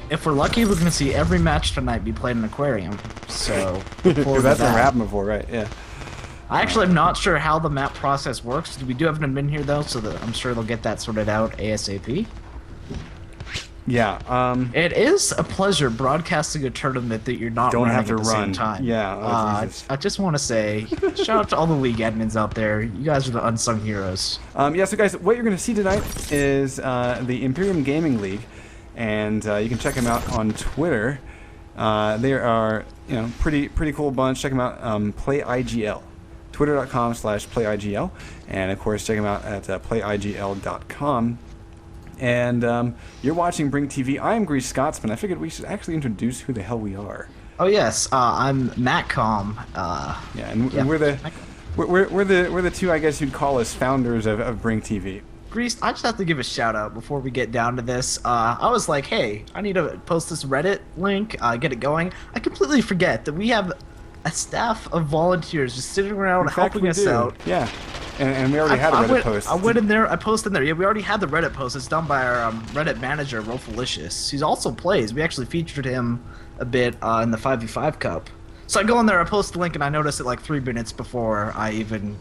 If we're lucky, we're going to see every match tonight be played in Aquarium. So, Because that's never happened before, right? Yeah. I actually am not sure how the map process works. We do have an admin here, though, so that I'm sure they'll get that sorted out ASAP. Yeah. It is a pleasure broadcasting a tournament that you're not running at the same time. Yeah. I just want to say, shout out to all the league admins out there. You guys are the unsung heroes. Yeah, so guys, what you're going to see tonight is the Imperium Gaming League, and you can check them out on Twitter. They are, pretty cool bunch. Check them out. PlayIGL, twitter.com/PlayIGL, and of course check them out at playigl.com. And you're watching Brink TV. I am Grease Scotsman. I figured we should actually introduce who the hell we are. Oh yes, I'm Matcom. We're the two, I guess you'd call us, founders of Brink TV. Grease, I just have to give a shout out before we get down to this. I was like, hey, I need to post this Reddit link, get it going. I completely forget that we have a staff of volunteers just sitting around helping us out. Yeah. And we already had a Reddit post. I went in there, I posted in there. Yeah, we already had the Reddit post. It's done by our Reddit manager, Rolfalicious. He also plays. We actually featured him a bit in the 5v5 Cup. So I go in there, I post the link, and I noticed it like 3 minutes before I even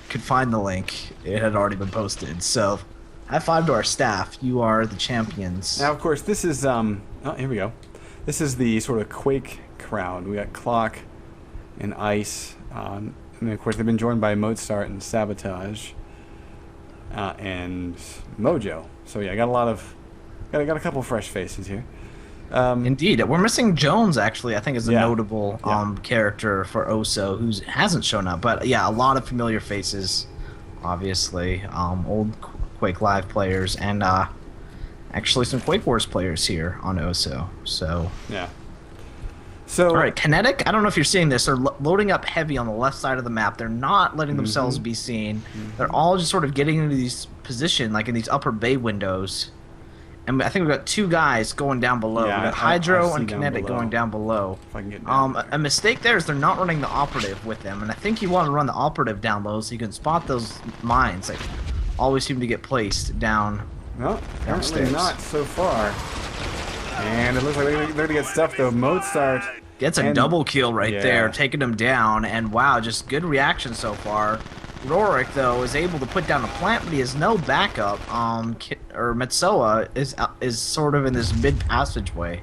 could find the link. It had already been posted. So, high five to our staff. You are the champions. Now, of course, this is, oh, here we go. This is the sort of Quake crowd. We got Clock and Ice. And of course, they've been joined by Mozart and Sabotage and Mojo. So yeah, got a couple fresh faces here. Indeed, we're missing Jones. Actually, I think is a notable character for Oso who hasn't shown up. But yeah, a lot of familiar faces, obviously, old Quake Live players and actually some Quake Wars players here on Oso. So yeah. So, all right, Kinetic, I don't know if you're seeing this. They're loading up heavy on the left side of the map. They're not letting themselves be seen. They're all just sort of getting into these positions, like in these upper bay windows. And I think we've got 2 guys going down below. Yeah, we've got Hydro and Kinetic going down below. If I can get down a mistake there is they're not running the operative with them. And I think you want to run the operative down low so you can spot those mines that always seem to get placed down. No, apparently not so far. And it looks like they're going to get stuffed, though. Mozart gets a double kill right there, taking him down. And wow, just good reaction so far. Rorik, though, is able to put down a plant, but he has no backup. Metsoa is sort of in this mid-passageway,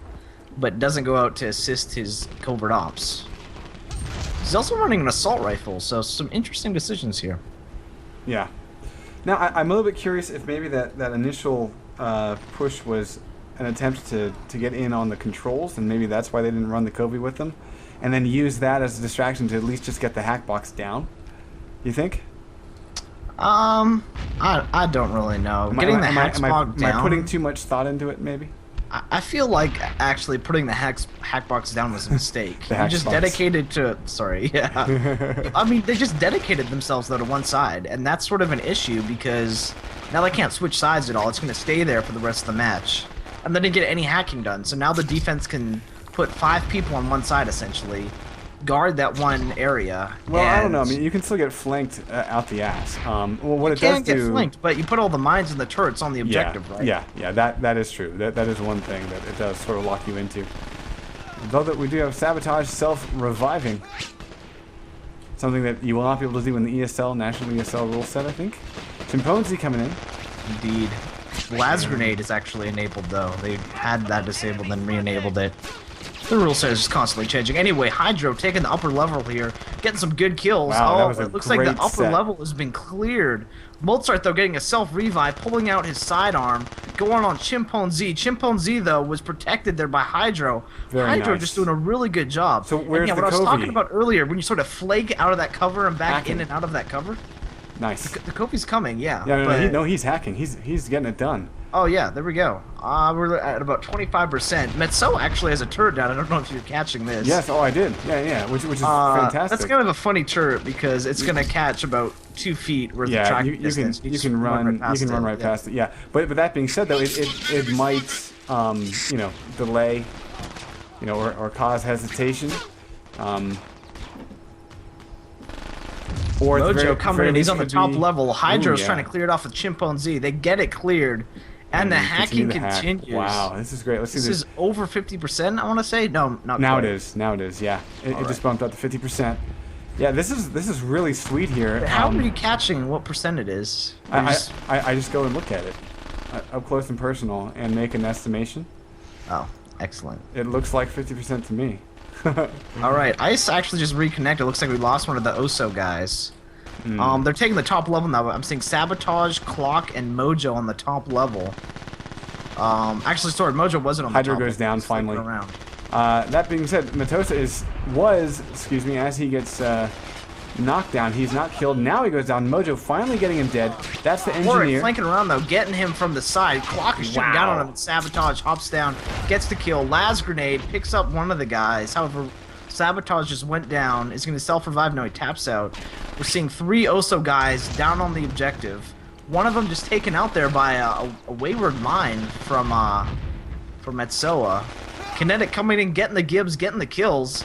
but doesn't go out to assist his covert ops. He's also running an assault rifle, so some interesting decisions here. Yeah. Now, I'm a little bit curious if maybe that initial push was an attempt to get in on the controls, and maybe that's why they didn't run the Covey with them, and then use that as a distraction to at least just get the hack box down. You think? I don't really know. Am I putting too much thought into it, maybe? I feel like actually putting the hack box down was a mistake. You just dedicated to... Sorry, yeah. I mean, they just dedicated themselves, though, to one side, and that's sort of an issue because now they can't switch sides at all. It's going to stay there for the rest of the match. And they didn't get any hacking done, so now the defense can put 5 people on one side, essentially, guard that one area. Well, I don't know. I mean, you can still get flanked out the ass. Well, what it does do... You can get flanked, but you put all the mines and the turrets on the objective, right? Yeah, that is true. That is one thing that it does sort of lock you into. Though that we do have Sabotage self-reviving. Something that you will not be able to do in the ESL, National ESL rule set, I think. Chimpanzee coming in. Indeed. Blast Grenade is actually enabled, though. They had that disabled, then re-enabled it. The rule set is just constantly changing. Anyway, Hydro taking the upper level here, getting some good kills. Wow, it looks like the upper level has been cleared. Mozart, though, getting a self-revive, pulling out his sidearm, going on Chimpanzee. Chimpanzee, though, was protected there by Hydro. Hydro nice. Just doing a really good job. So where's the what I was Covey? talking about earlier, when you sort of flake out of that cover and back in and out of that cover. Nice. The Covey's coming, yeah. Yeah, no, he's hacking. He's getting it done. Oh yeah, there we go. We're at about 25%. Metso actually has a turret down. I don't know if you're catching this. Yes, I did. Yeah, which is fantastic. That's kind of a funny turret because it's going to catch about 2 feet worth of tracking distance. You can run right past it. Yeah, but that being said, though, it might delay, or cause hesitation. Mojo coming in, he's on the top level. Hydro's trying to clear it off with Chimpanzee. They get it cleared, And the hacking continue the hack. continues. Wow, this is great. Let's see this. This is over 50%, I want to say. No, not now quite. it is. Now it is. Yeah, it just bumped up to 50%. Yeah, this is really sweet here. How are you catching what percent it is? I just go and look at it up close and personal and make an estimation. Oh, excellent. It looks like 50% to me. All right, Ice actually just reconnected. Looks like we lost one of the Oso guys. They're taking the top level now. I'm seeing Sabotage, Clock, and Mojo on the top level. Actually, sorry, Mojo wasn't on the top level. Hydra goes down finally. Around. That being said, Matosa was, as he gets knocked down, he's not killed. Now he goes down. Mojo finally getting him dead. That's the engineer. Flanking around though, getting him from the side. Clock is shooting down on him. Sabotage hops down, gets the kill. Las grenade picks up one of the guys. However, Sabotage just went down. Is going to self-revive now. He taps out. We're seeing 3 Oso guys down on the objective. One of them just taken out there by a wayward mine from Metsoa. Kinetic coming in, getting the Gibbs, getting the kills.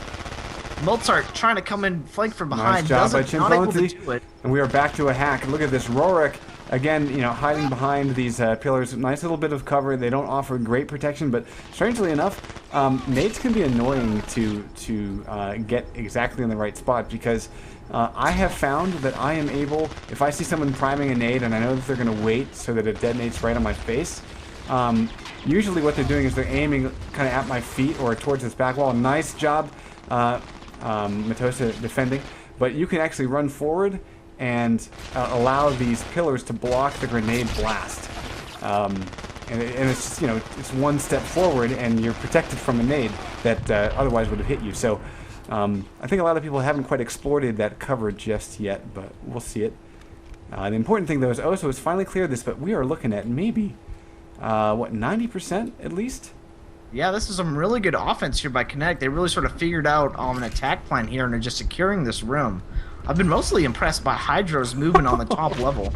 Mozart trying to come in, flank from behind. Nice job by not able to Chimpanzee. do it. And we are back to a hack. Look at this. Rorik, again, hiding behind these pillars. Nice little bit of cover. They don't offer great protection, but strangely enough, nades can be annoying to get exactly in the right spot because I have found that I am able, if I see someone priming a nade and I know that they're going to wait so that it detonates right on my face, usually what they're doing is they're aiming kind of at my feet or towards this back wall. Nice job, Matosa defending. But you can actually run forward and allow these pillars to block the grenade blast. And it's just, it's one step forward and you're protected from a nade that otherwise would have hit you. So I think a lot of people haven't quite exploited that cover just yet, but we'll see it. The important thing though is Oso has finally cleared this, but we are looking at maybe 90% at least? Yeah, this is some really good offense here by Kinetic. They really sort of figured out an attack plan here and are just securing this room. I've been mostly impressed by Hydra's movement on the top level.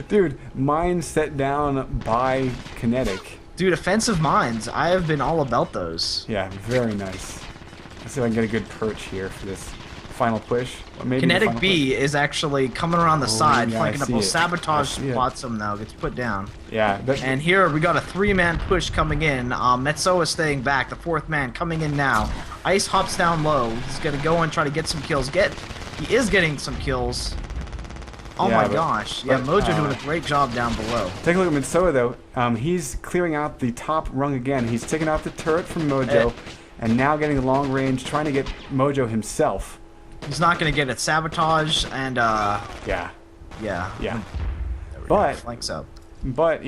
Dude, mine set down by Kinetic. Dude, offensive mines. I have been all about those. Yeah, very nice. Let's see if I can get a good perch here for this final push. Maybe Kinetic B is actually coming around the side, yeah, flanking up. Well, Sabotage spots him now, gets put down. Yeah. And here we got a 3-man push coming in. Metsoa is staying back, the 4th man coming in now. Ice hops down low. He's going to go and try to get some kills. He is getting some kills. Oh my gosh. Yeah, Mojo doing a great job down below. Take a look at Metsoa though. He's clearing out the top rung again. He's taking out the turret from Mojo and now getting long range, trying to get Mojo himself. He's not going to get it. Sabotage and Yeah. But flanks up. But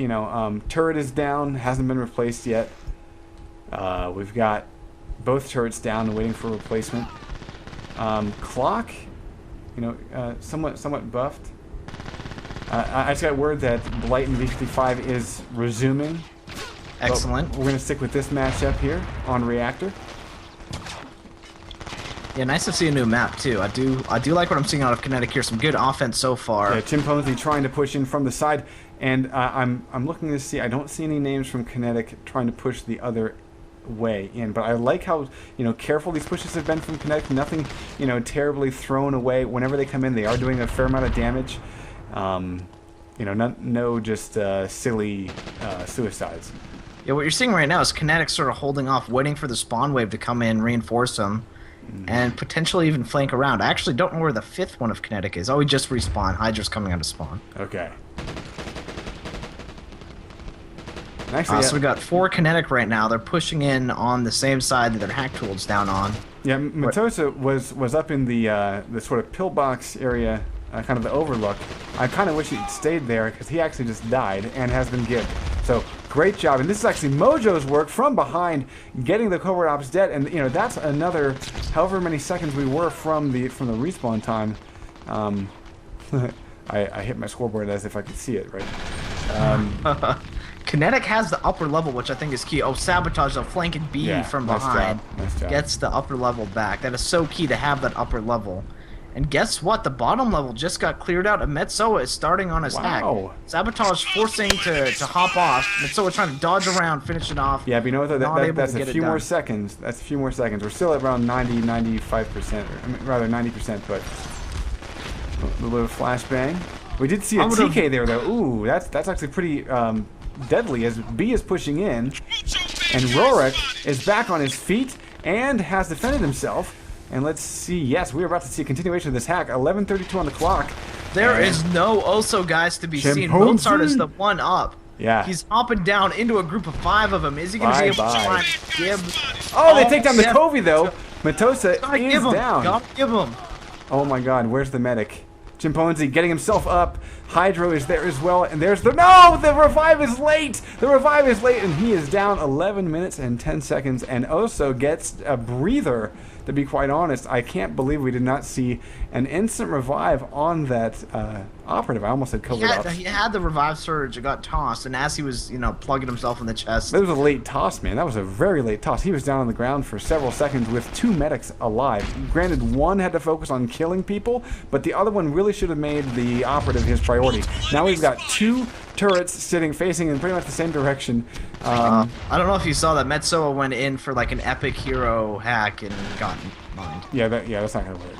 turret is down, hasn't been replaced yet. We've got both turrets down and waiting for replacement. Clock, somewhat buffed. I just got word that Blight in V55 is resuming. Excellent. We're gonna stick with this matchup here on Reactor. Yeah, nice to see a new map too. I do like what I'm seeing out of Kinetic here. Some good offense so far. Yeah, Chimpanzee trying to push in from the side, and I'm looking to see. I don't see any names from Kinetic trying to push the other way in, but I like how careful these pushes have been from Kinetic. Nothing terribly thrown away. Whenever they come in, they are doing a fair amount of damage. No just silly suicides. Yeah, what you're seeing right now is Kinetic sort of holding off, waiting for the spawn wave to come in, reinforce them. And potentially even flank around. I actually don't know where the 5th one of Kinetic is. Oh, we just respawned. Hydra's coming out of spawn. Okay. Actually, so we got 4 Kinetic right now. They're pushing in on the same side that their hack tool's down on. Yeah, Matosa was up in the sort of pillbox area, kind of the overlook. I kind of wish he'd stayed there because he actually just died and has been gibbed. So great job, and this is actually Mojo's work from behind, getting the covert ops dead, and that's another however many seconds we were from the respawn time. I hit my scoreboard as if I could see it, right? Kinetic has the upper level, which I think is key. Oh, Sabotage, though, flanking B from behind. Nice job. Gets the upper level back. That is so key to have that upper level. And guess what? The bottom level just got cleared out, and Metsoa is starting on his hack. Sabotage forcing to hop off. Metsoa trying to dodge around, finish it off. Yeah, but you know what? That's a few more seconds. That's a few more seconds. We're still at around 95%, or rather 90%, but a little bit of flashbang. We did see a TK there, though. Ooh, that's actually pretty deadly as B is pushing in, and Rorik is back on his feet and has defended himself. And let's see, yes, we're about to see a continuation of this hack. 11:32 on the clock. There is no Oso guys to be seen. Mozart is the one up. Yeah. He's hopping down into a group of 5 of them. Is he going to be able to find Gib? Oh, they take down the Covey, though. Matosa is down. Gotta give him. Oh, my God. Where's the medic? Chimpanzee getting himself up. Hydro is there as well. And there's the... No! The revive is late! The revive is late, and he is down 11 minutes and 10 seconds. And Oso gets a breather. To be quite honest, I can't believe we did not see an instant revive on that operative. I almost said COVID ops. He had the revive surge. It got tossed, and as he was, plugging himself in the chest. That was a late toss, man. That was a very late toss. He was down on the ground for several seconds with 2 medics alive. Granted, one had to focus on killing people, but the other one really should have made the operative his priority. Now we've got 2 turrets facing in pretty much the same direction. I don't know if you saw that Metsoa went in for like an epic hero hack and got mined. Yeah, that's not gonna work.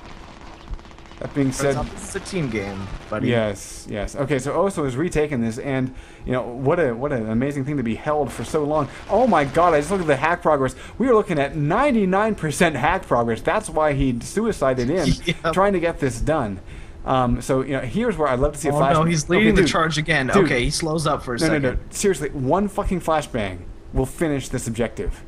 That being said, it's a team game, buddy. Yes. Okay, so Oso has retaken this, and what an amazing thing to be held for so long. Oh my God! I just looked at the hack progress. We are looking at 99% hack progress. That's why he suicided in trying to get this done. So here's where I'd love to see a flashbang. Oh no, he's leading the charge again. Dude, okay, he slows up for a second. No. Seriously, one fucking flashbang will finish this objective.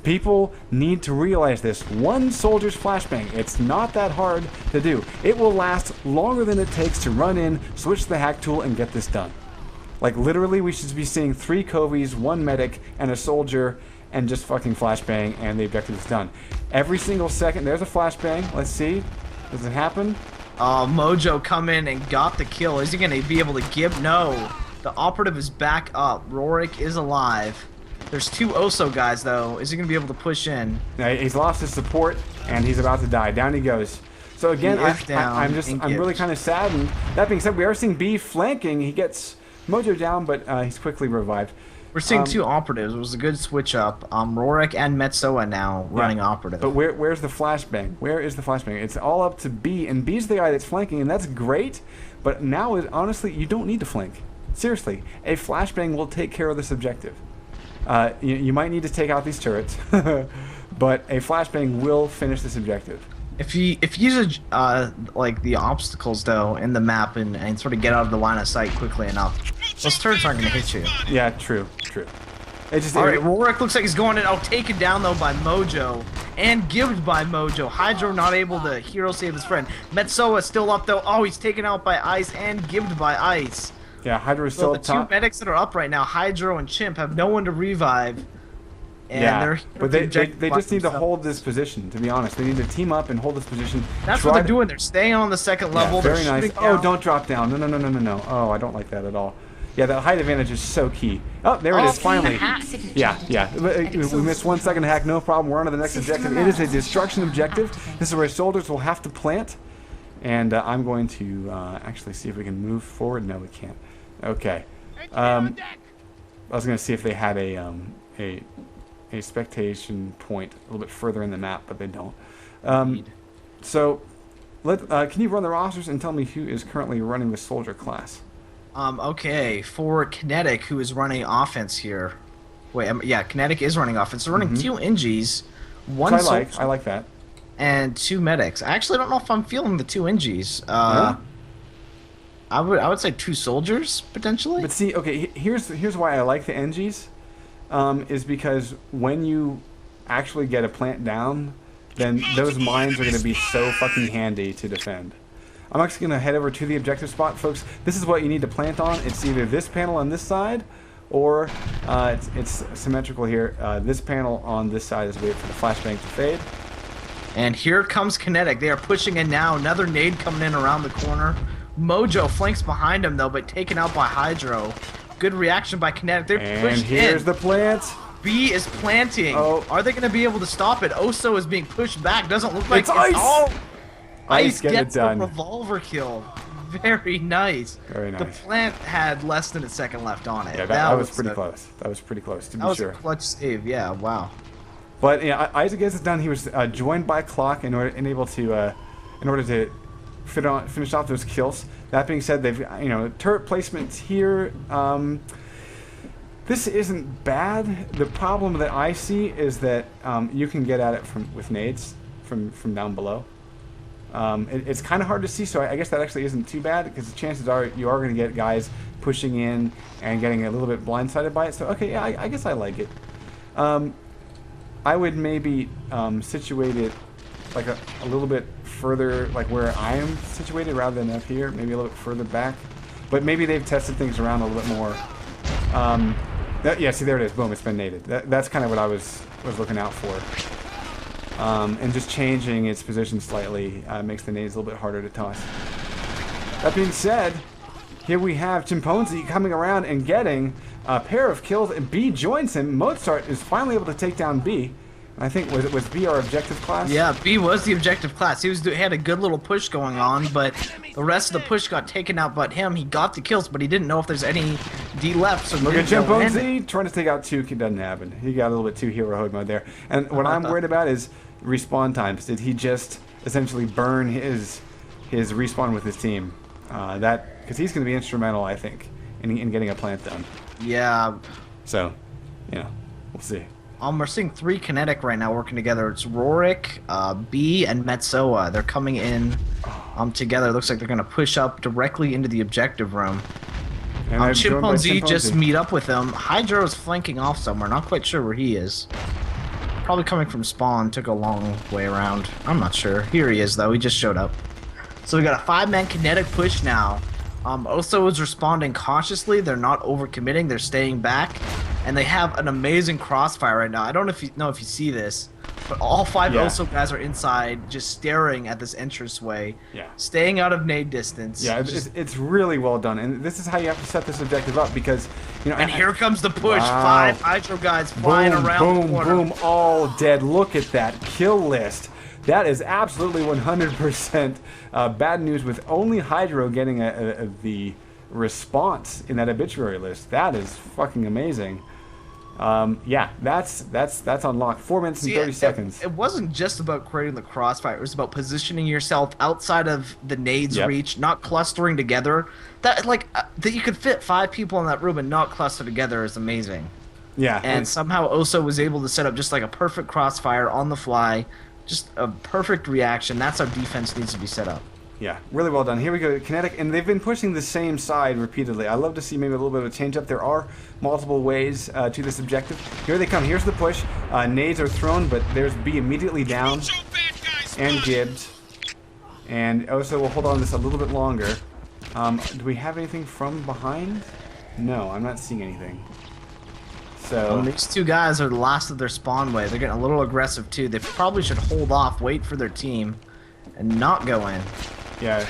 People need to realize this. One soldier's flashbang. It's not that hard to do. It will last longer than it takes to run in, switch the hack tool, and get this done. Like, literally, we should be seeing 3 Covies, 1 medic, and a soldier, and just fucking flashbang, and the objective is done. Every single second, there's a flashbang. Let's see. Does it happen? Mojo come in and got the kill. Is he going to be able to give? No. The operative is back up. Rorik is alive. There's 2 Oso guys, though. Is he going to be able to push in? He's lost his support, and he's about to die. Down he goes. So again, I'm really kind of saddened. That being said, we are seeing B flanking. He gets Mojo down, but he's quickly revived. We're seeing 2 operatives. It was a good switch up. Rorik and Metsoa now running operative. But where's the flashbang? Where is the flashbang? It's all up to B, and B's the guy that's flanking, and that's great. But now, honestly, you don't need to flank. Seriously, a flashbang will take care of this objective. You might need to take out these turrets, but a flashbang will finish this objective. If you use like the obstacles though in the map and sort of get out of the line of sight quickly enough, those turrets aren't going to hit you. Yeah, true. Alright, Rorik looks like he's going in. Taken down though by Mojo and gibbed by Mojo. Hydro not able to hero save his friend. Metsoa still up though. Oh, he's taken out by Ice and gibbed by Ice. Yeah, Hydro is still up top. The 2 medics that are up right now, Hydro and Chimp, have no one to revive. And but they just need to hold this position, to be honest. They need to team up and hold this position. That's what they're doing. They're staying on the 2nd level. Very nice. Oh, don't drop down. No. Oh, I don't like that at all. Yeah, that height advantage is so key. Oh, there it is, finally. Yeah. We missed 1 second hack, no problem. We're on to the next objective. It is a destruction objective. This is where soldiers will have to plant. And I'm going to actually see if we can move forward. No, we can't. Okay. I was going to see if they had a spectation point a little bit further in the map, but they don't. So, can you run the rosters and tell me who is currently running the soldier class? Okay, for Kinetic, who is running offense here. Wait, Kinetic is running offense. They're running 2 Ingies, 1 soldier, I like that, and 2 medics. I actually don't know if I'm feeling the 2 Ingies. I would say 2 soldiers potentially. But see, okay, here's why I like the Engies, is because when you actually get a plant down, then those mines are going to be so fucking handy to defend. I'm actually going to head over to the objective spot, folks. This is what you need to plant on. It's either this panel on this side, or it's symmetrical here. This panel on this side is wait for the flashbang to fade. And here comes Kinetic. They are pushing in now. Another nade coming in around the corner. Mojo flanks behind him though, but taken out by Hydro. Good reaction by Kinetic. They're pushed in. And here's the plant. B is planting. Oh. Are they going to be able to stop it? Oso is being pushed back. Doesn't look like it's Ice. Oh, Ice gets a revolver kill. Very nice. Very nice. The plant had less than a second left on it. Yeah, that was pretty close. That was pretty close, to be sure. That was a clutch save. Yeah, wow. But Isaac gets it done. He was joined by Clock in order to finish off those kills. That being said, they've turret placements here. This isn't bad. The problem that I see is that you can get at it with nades from down below. It's kind of hard to see, so I guess that actually isn't too bad, because the chances are you are going to get guys pushing in and getting a little bit blindsided by it. So okay, yeah, I guess I like it. I would maybe situate it like a little bit further, like where I am situated, rather than up here, maybe a little bit further back. But maybe they've tested things around a little bit more. Yeah, see, there it is. Boom, it's been nated. That's kind of what I was looking out for. And just changing its position slightly makes the nades a little bit harder to toss. That being said, here we have Chimpanzee coming around and getting a pair of kills, and B joins him. Mozart is finally able to take down B. I think, was B our objective class? Yeah, B was the objective class. He had a good little push going on, but the rest of the push got taken out but him. He got the kills, but he didn't know if there's any D left. So look at Chimpanzee trying to take out 2. It doesn't happen. He got a little bit too hero hood mode there. And what I'm worried about is respawn times. Did he just essentially burn his respawn with his team? Because he's going to be instrumental, I think, in getting a plant done. Yeah. So, we'll see. We're seeing 3 kinetic right now working together. It's Rorik, B, and Metsoa. They're coming in together. It looks like they're going to push up directly into the objective room. Chimpanzee just meet up with them. Hydro is flanking off somewhere. Not quite sure where he is. Probably coming from spawn. Took a long way around. I'm not sure. Here he is, though. He just showed up. So we got a 5-man kinetic push now. Oso is responding cautiously. They're not overcommitting. They're staying back. And they have an amazing crossfire right now. I don't know if you see this, but all 5 Oso guys are inside, just staring at this entranceway, staying out of nade distance. Yeah, it's really well done, and this is how you have to set this objective up, because And here comes the push. Wow. 5 Hydro guys flying around the corner. Boom, all dead. Look at that kill list. That is absolutely 100% bad news, with only Hydro getting the response in that obituary list. That is fucking amazing. Yeah, that's unlocked. 4 minutes and 30 seconds. It wasn't just about creating the crossfire. It was about positioning yourself outside of the nade's reach, not clustering together. That you could fit 5 people in that room and not cluster together is amazing. Yeah. And somehow Oso was able to set up just like a perfect crossfire on the fly, just a perfect reaction. That's how defense needs to be set up. Yeah, really well done. Here we go, kinetic, and they've been pushing the same side repeatedly. I love to see maybe a little bit of a change up. There are multiple ways to this objective. Here they come. Here's the push. Nades are thrown, but there's B immediately down, and Gibbs. And Oso will hold on to this a little bit longer. Do we have anything from behind? No, I'm not seeing anything. So these 2 guys are the last of their spawn wave. They're getting a little aggressive too. They probably should hold off, wait for their team, and not go in. Yeah,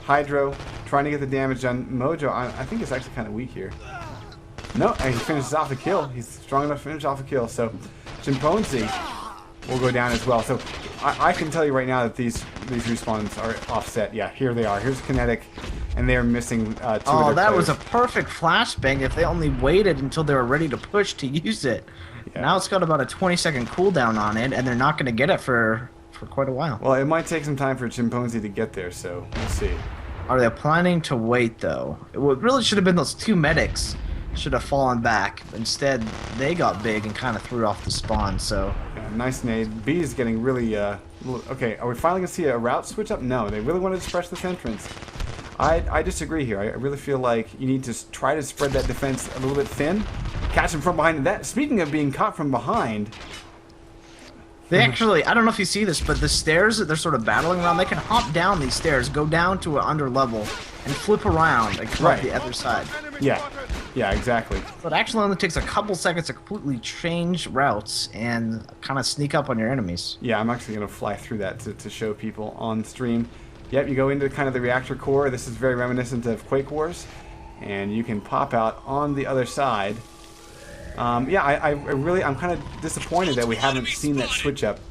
Hydro trying to get the damage done. Mojo, I think is actually kind of weak here. No, and he finishes off a kill. He's strong enough to finish off a kill. So Chimpanzee will go down as well. So I can tell you right now that these respawns are offset. Yeah, here they are. Here's kinetic, and they are missing 2 of their Oh, that players. was a perfect flashbang if they only waited until they were ready to push to use it. Yeah. Now it's got about a 20-second cooldown on it, and they're not going to get it for quite a while. Well, it might take some time for Chimpanzee to get there, so we'll see. Are they planning to wait, though? It really should have been those 2 medics should have fallen back. Instead, they got big and kind of threw off the spawn, so... Yeah, nice nade. B is getting really, okay, are we finally going to see a route switch up? No, they really wanted to suppress this entrance. I disagree here. I really feel like you need to try to spread that defense a little bit thin. Catch them from behind. That, speaking of being caught from behind... They actually, I don't know if you see this, but the stairs that they're sort of battling around, they can hop down these stairs, go down to an under level, and flip around and come up the other side. Yeah, exactly. So it actually only takes a couple seconds to completely change routes and kind of sneak up on your enemies. Yeah, I'm actually going to fly through that to show people on stream. Yep, you go into kind of the reactor core. This is very reminiscent of Quake Wars, and you can pop out on the other side. Yeah, I'm kind of disappointed that we haven't seen that switch up.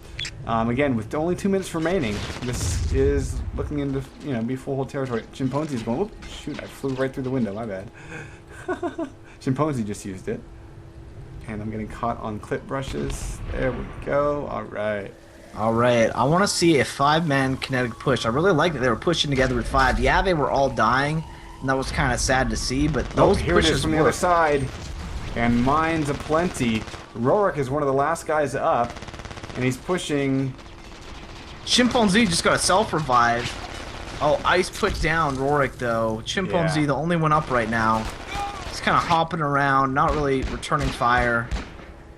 Again, with only 2 minutes remaining, this is looking into, be full hold territory. Chimpanzee's going, whoop, shoot, I flew right through the window, my bad. Chimpanzee just used it. And I'm getting caught on clip brushes. There we go. Alright. Alright, I want to see a 5-man kinetic push. I really like that they were pushing together with 5. Yeah, they were all dying, and that was kind of sad to see, but those here pushes it is from the other side. And mines aplenty. Rorik is one of the last guys up, and he's pushing. Chimpanzee just got a self-revive. Oh, Ice put down Rorik, though. Chimpanzee, the only one up right now. He's kind of hopping around, not really returning fire.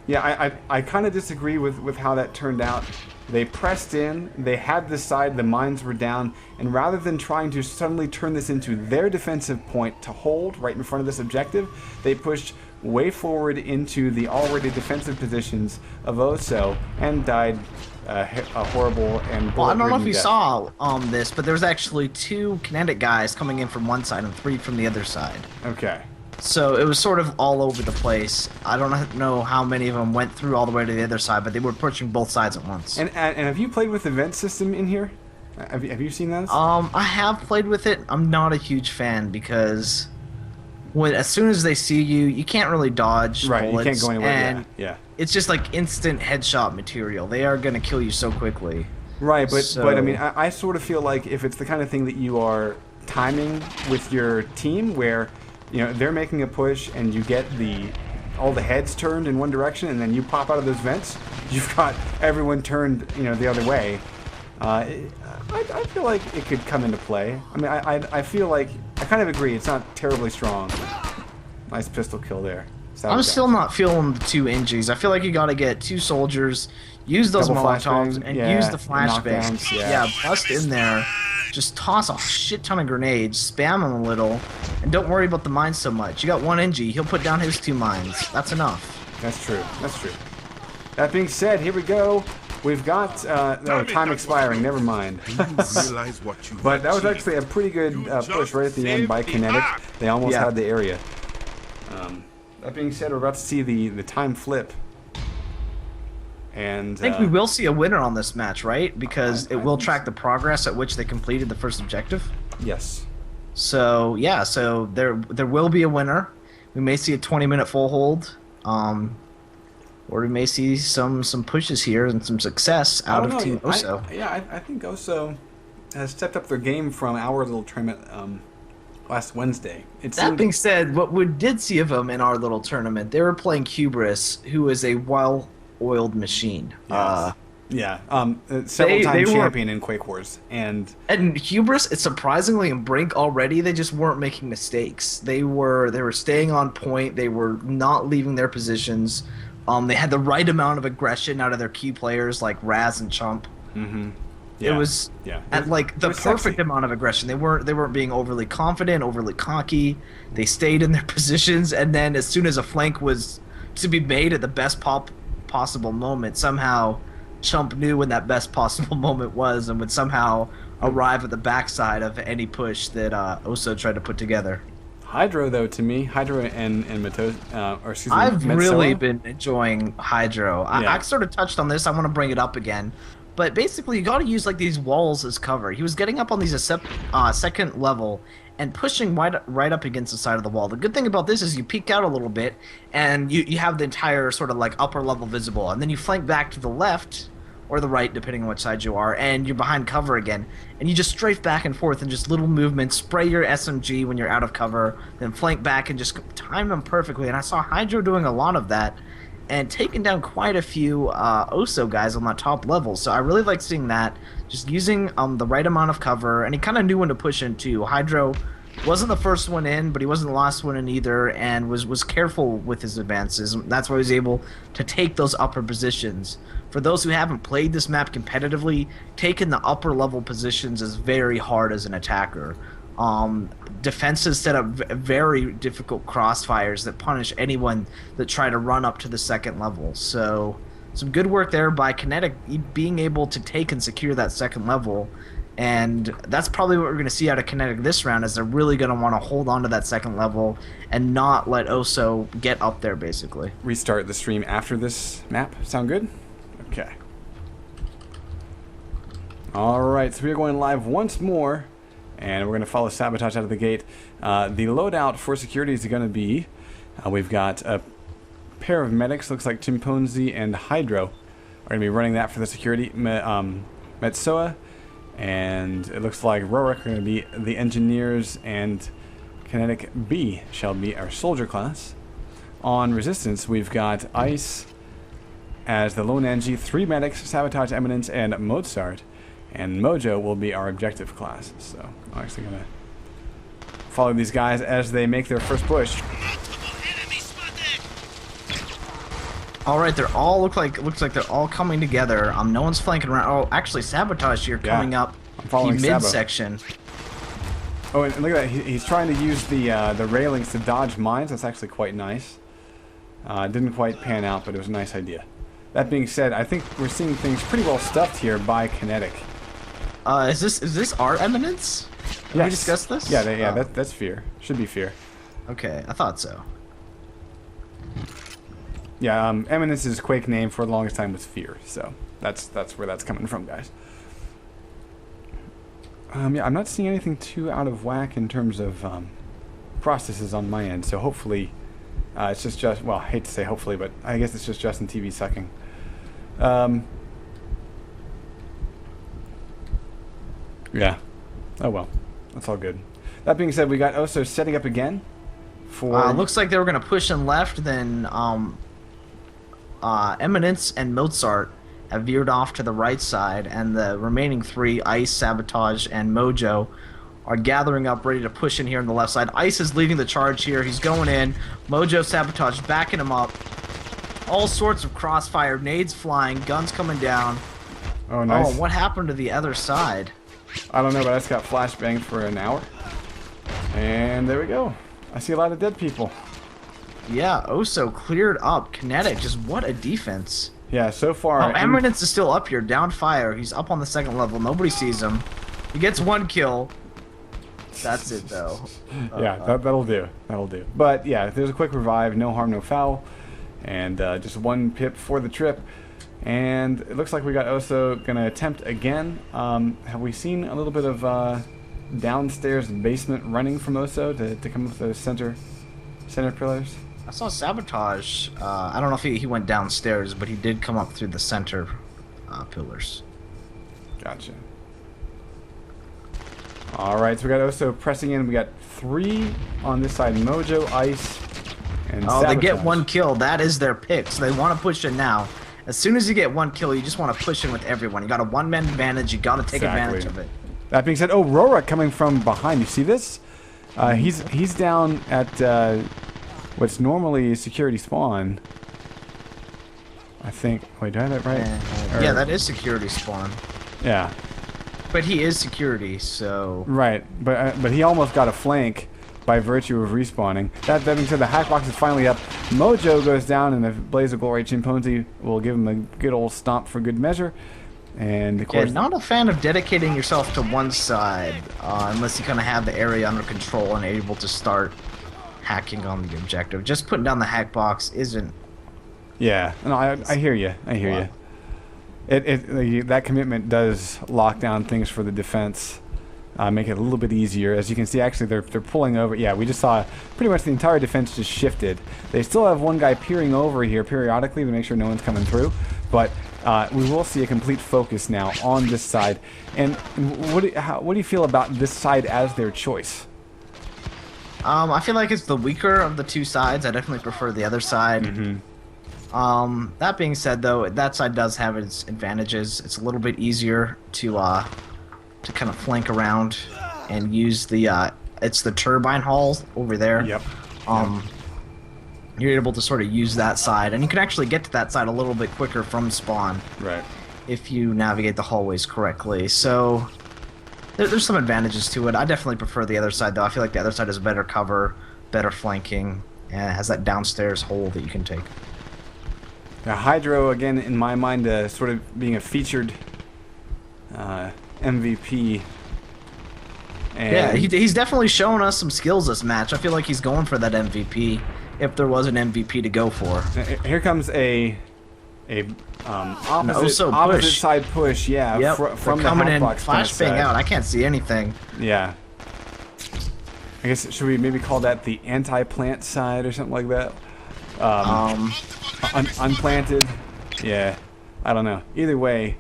Yeah, I kind of disagree with how that turned out. They pressed in, they had this side, the mines were down, and rather than trying to suddenly turn this into their defensive point to hold right in front of this objective, they pushed way forward into the already defensive positions of Oso and died a horrible and well, I don't know if you death. saw this, but there's actually 2 kinetic guys coming in from one side and 3 from the other side. Okay. So it was sort of all over the place. I don't know how many of them went through all the way to the other side, but they were pushing both sides at once. And have you played with the vent system in here? Have you seen those? I have played with it. I'm not a huge fan because as soon as they see you, you can't really dodge right, bullets, you can't go anywhere. And yeah. It's just like instant headshot material. They are going to kill you so quickly. Right, but I mean, I sort of feel like if it's the kind of thing that you are timing with your team where, you know, they're making a push and you get all the heads turned in one direction and then you pop out of those vents, you've got everyone turned, you know, the other way. I feel like it could come into play. I mean, I feel like, I kind of agree, it's not terribly strong. Nice pistol kill there. I'm still not feeling the 2 injuries. I feel like you got to get 2 soldiers, use those Molotovs, and use the flashbangs. Yeah, bust in there. Just toss a shit ton of grenades, spam them a little, and don't worry about the mines so much. You got 1 NG, he'll put down his 2 mines. That's enough. That's true. That's true. That being said, here we go. We've got time expiring. Never mind. But that was actually a pretty good push right at the end by Kinetic. They almost had the area. That being said, we're about to see the time flip. And I think we will see a winner on this match, right? Because it will track the progress at which they completed the first objective. Yes. So yeah, so there will be a winner. We may see a 20-minute full hold, or we may see some pushes here and some success out of Team Oso. I think Oso has stepped up their game from our little tournament last Wednesday. That being said, what we did see of them in our little tournament, they were playing Hubris, who is a well-oiled machine. Yes. Several-time champion in Quake Wars. And Hubris, it's surprisingly in Brink already, they just weren't making mistakes. They were staying on point. They were not leaving their positions. They had the right amount of aggression out of their key players like Raz and Chump. Mm-hmm. Yeah. It was at like the perfect amount of aggression. They weren't being overly confident, overly cocky. They stayed in their positions, and then as soon as a flank was to be made at the best possible moment, somehow Chump knew when that best possible moment was and would somehow arrive at the backside of any push that Oso tried to put together. Hydro, though, to me, Hydro and I've really been enjoying Hydro. I sort of touched on this. I want to bring it up again. But basically, you got to use like these walls as cover. He was getting up on these second level and pushing right up against the side of the wall. The good thing about this is you peek out a little bit, and you have the entire sort of like upper level visible. And then you flank back to the left or the right, depending on which side you are, and you're behind cover again. And you just strafe back and forth and just little movements, spray your SMG when you're out of cover, then flank back and just time them perfectly. And I saw Hydro doing a lot of that and taking down quite a few Oso guys on that top level. So I really like seeing that, just using the right amount of cover, and he kind of knew when to push in too. Hydro wasn't the first one in, but he wasn't the last one in either, and was careful with his advances. That's why he was able to take those upper positions. For those who haven't played this map competitively, taking the upper level positions is very hard as an attacker. Defenses set up very difficult crossfires that punish anyone that try to run up to the second level. So some good work there by Kinetic being able to take and secure that second level. And that's probably what we're going to see out of Kinetic this round, is they're really going to want to hold on to that second level and not let Oso get up there, basically. Restart the stream after this map. Sound good? Okay. Alright, so we're going live once more. And we're going to follow Sabotage out of the gate. The loadout for security is going to be, we've got a pair of medics, looks like Chimpanzee and Hydro are going to be running that for the security. Metsoa, and it looks like Rorik are going to be the engineers, and Kinetic B shall be our soldier class. on Resistance, we've got Ice as the lone NG, 3 medics, Sabotage, Eminence, and Mozart. And Mojo will be our objective class. So I'm actually going to follow these guys as they make their first push. All right, they're all looks like they're all coming together. No one's flanking around. Oh, actually, Sabotage here coming up the midsection. Oh, and look at that. He's trying to use the railings to dodge mines. That's actually quite nice. Didn't quite pan out, but it was a nice idea. That being said, I think we're seeing things pretty well stuffed here by Kinetic. Is this our Eminence? Did we discuss this? Yeah, that's Fear. Should be Fear. Okay, I thought so. Yeah, Eminence's Quake name for the longest time was Fear, so that's where that's coming from, guys. Yeah, I'm not seeing anything too out of whack in terms of processes on my end, so hopefully it's just well, I hate to say hopefully, but I guess it's just Justin TV sucking. Yeah. Oh well, that's all good. That being said, we got Oso setting up again for... looks like they were going to push in left, then Eminence and Mozart have veered off to the right side, and the remaining 3, Ice, Sabotage, and Mojo, are gathering up ready to push in here on the left side. Ice is leading the charge here. He's going in. Mojo, Sabotage backing him up. All sorts of crossfire, nades flying, guns coming down. Oh, nice. Oh, what happened to the other side? I don't know, but I just got flashbanged for an hour. And there we go. I see a lot of dead people. Yeah, Oso cleared up. Kinetic, just what a defense. Yeah, so far... Oh, Eminence is still up here, down fire. He's up on the 2nd level. Nobody sees him. He gets 1 kill. That's it, though. Yeah, that'll do. That'll do. But, yeah, there's a quick revive. No harm, no foul. And just 1 pip for the trip. And it looks like we got Oso going to attempt again. Have we seen a little bit of downstairs basement running from Oso to come up with those center pillars? I saw Sabotage. I don't know if he went downstairs, but he did come up through the center pillars. Gotcha. Alright, so we got Oso pressing in. We got 3 on this side. Mojo, Ice, and Sabotage. They get 1 kill. That is their pick, so they want to push in now. As soon as you get 1 kill, you just want to push in with everyone. You got a 1-man advantage. You got to take advantage of it. That being said, oh, Rora coming from behind. You see this? He's down at what's normally security spawn. I think. Wait, do I have that right? Yeah, that is security spawn. Yeah. But he is security, so... Right, but he almost got a flank by virtue of respawning. That being said, the hackbox is finally up. Mojo goes down in a blaze of glory. Chimpanzee will give him a good old stomp for good measure. And of course... Yeah, not a fan of dedicating yourself to one side, unless you kind of have the area under control and able to start hacking on the objective. Just putting down the hackbox isn't... Yeah, no, I hear you. I hear you. That commitment does lock down things for the defense, make it a little bit easier. As you can see, actually, they're pulling over. Yeah, we just saw pretty much the entire defense just shifted. They still have 1 guy peering over here periodically to make sure no one's coming through, but we will see a complete focus now on this side. And what do you feel about this side as their choice? I feel like it's the weaker of the 2 sides. I definitely prefer the other side. Mm-hmm. That being said, though, that side does have its advantages. It's a little bit easier to kind of flank around and use the it's the turbine hall over there. Yep. You're able to sort of use that side, and you can actually get to that side a little bit quicker from spawn. Right. If you navigate the hallways correctly. So there's some advantages to it. I definitely prefer the other side, though. I feel like the other side has better cover, better flanking, and it has that downstairs hole that you can take. Hydro, again, in my mind, sort of being a featured MVP. And yeah, he's definitely shown us some skills this match. I feel like he's going for that MVP, if there was an MVP to go for. Here comes a opposite side push, yeah, yep, from the coming in, box flashbang out. I can't see anything. Yeah. I guess, should we maybe call that the anti-plant side or something like that? Unplanted. Yeah, I don't know. Either way,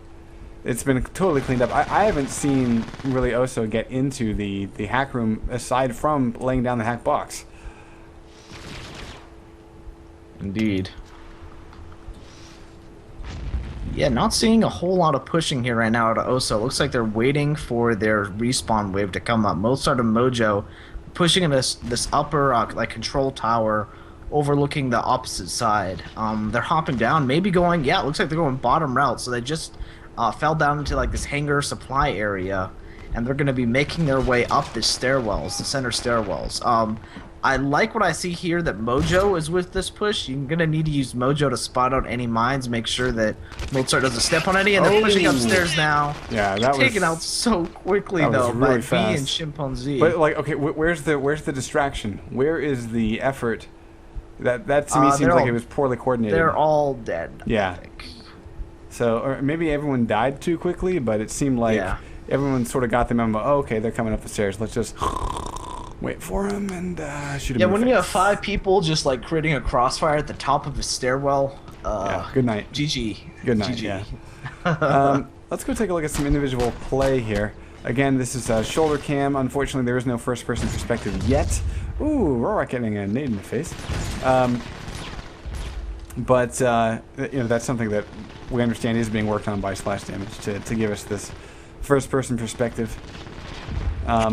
it's been totally cleaned up. I haven't seen really Oso get into the hack room aside from laying down the hack box. Indeed. Yeah, not seeing a whole lot of pushing here right now out of Oso. Looks like they're waiting for their respawn wave to come up. Mozart and Mojo pushing in this upper like control tower overlooking the opposite side. They're hopping down, maybe going, yeah, it looks like they're going bottom route. So they just fell down into like this hangar supply area, and they're going to be making their way up the stairwells, the center stairwells. I like what I see here that Mojo is with this push. You're going to need to use Mojo to spot out any mines, make sure that Mozart doesn't step on any, and they're pushing upstairs now. Yeah, that was taken out so quickly though really by fast. B and Chimpanzee. But like, okay, where's the distraction? Where is the effort? That to me seems like it was poorly coordinated. They're all dead. Yeah. I think. So, or maybe everyone died too quickly, but it seemed like everyone sort of got the memo. Oh, okay, they're coming up the stairs. Let's just wait for them and shoot them. Yeah, when you have 5 people just like creating a crossfire at the top of a stairwell. Yeah, good night. GG. Good night. GG. Yeah. Let's go take a look at some individual play here. Again, this is a shoulder cam. Unfortunately, there is no first-person perspective yet. Ooh, Rorak getting a nade in the face. But you know, that's something that we understand is being worked on by Splash Damage to give us this first-person perspective. A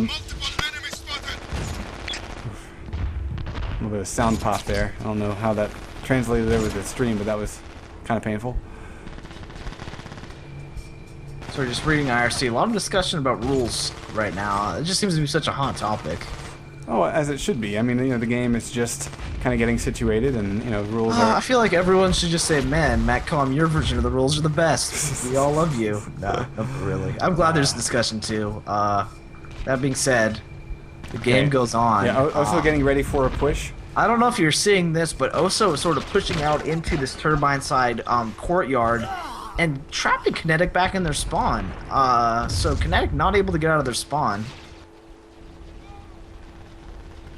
little bit of sound pop there. I don't know how that translated over the stream, but that was kind of painful. So we're just reading IRC. A lot of discussion about rules right now. It just seems to be such a hot topic. Oh, as it should be. I mean, you know, the game is just kind of getting situated, and you know, rules are. I feel like everyone should just say, "Man, Matt Comm, your version of the rules are the best. We all love you." No, really. I'm glad there's discussion too. That being said, the game goes on. Yeah, also getting ready for a push. I don't know if you're seeing this, but Oso is sort of pushing out into this turbine side courtyard and trapping Kinetic back in their spawn. So Kinetic not able to get out of their spawn.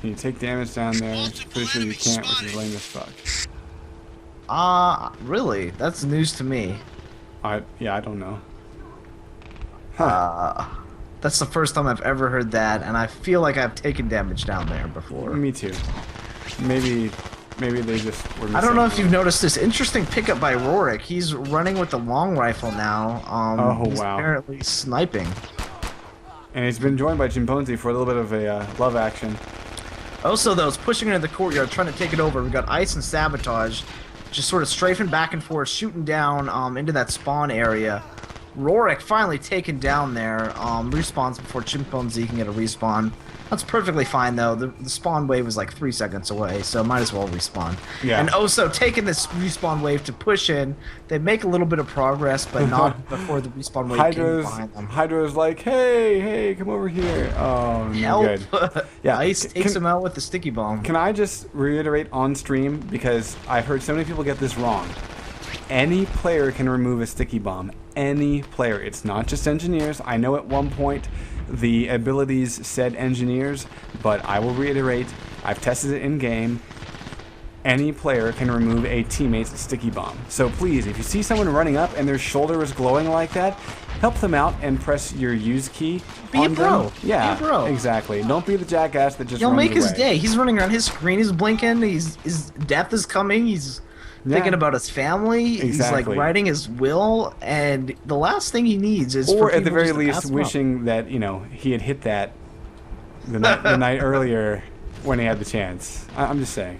Can you take damage down there? Pretty sure you can't, which is lame as fuck. Really? That's news to me. Yeah, I don't know. Huh. That's the first time I've ever heard that, and I feel like I've taken damage down there before. Me too. Maybe they just were missing. I don't know if you've noticed this interesting pickup by Rorik. He's running with the long rifle now. He's apparently sniping. And he's been joined by Chimpanzee for a little bit of a love action. Also, though, is pushing into the courtyard, trying to take it over. We've got Ice and Sabotage, just sort of strafing back and forth, shooting down into that spawn area. Rorik finally taken down there. Respawns before Chimpanzee can get a respawn. That's perfectly fine, though. The spawn wave is like 3 seconds away, so might as well respawn. Yeah. And Oso taking this respawn wave to push in. They make a little bit of progress, but not before the respawn wave came behind them. Hydro's like, hey, come over here. Oh, no good. Yeah, Ice takes him out with the sticky bomb. Can I just reiterate on stream, because I've heard so many people get this wrong. Any player can remove a sticky bomb. Any player. It's not just engineers. I know at one point the abilities said engineers, but I will reiterate, I've tested it in-game. Any player can remove a teammate's sticky bomb. So please, if you see someone running up and their shoulder is glowing like that, help them out and press your use key. Be a pro. Yeah, be a pro. Exactly. Don't be the jackass that just You'll runs make his away. day. He's running around, his screen is blinking, his death is coming, he's thinking about his family, he's like writing his will, and the last thing he needs is or for at the very just to least pass him wishing that, you know, he had hit that the night earlier when he had the chance. I'm just saying.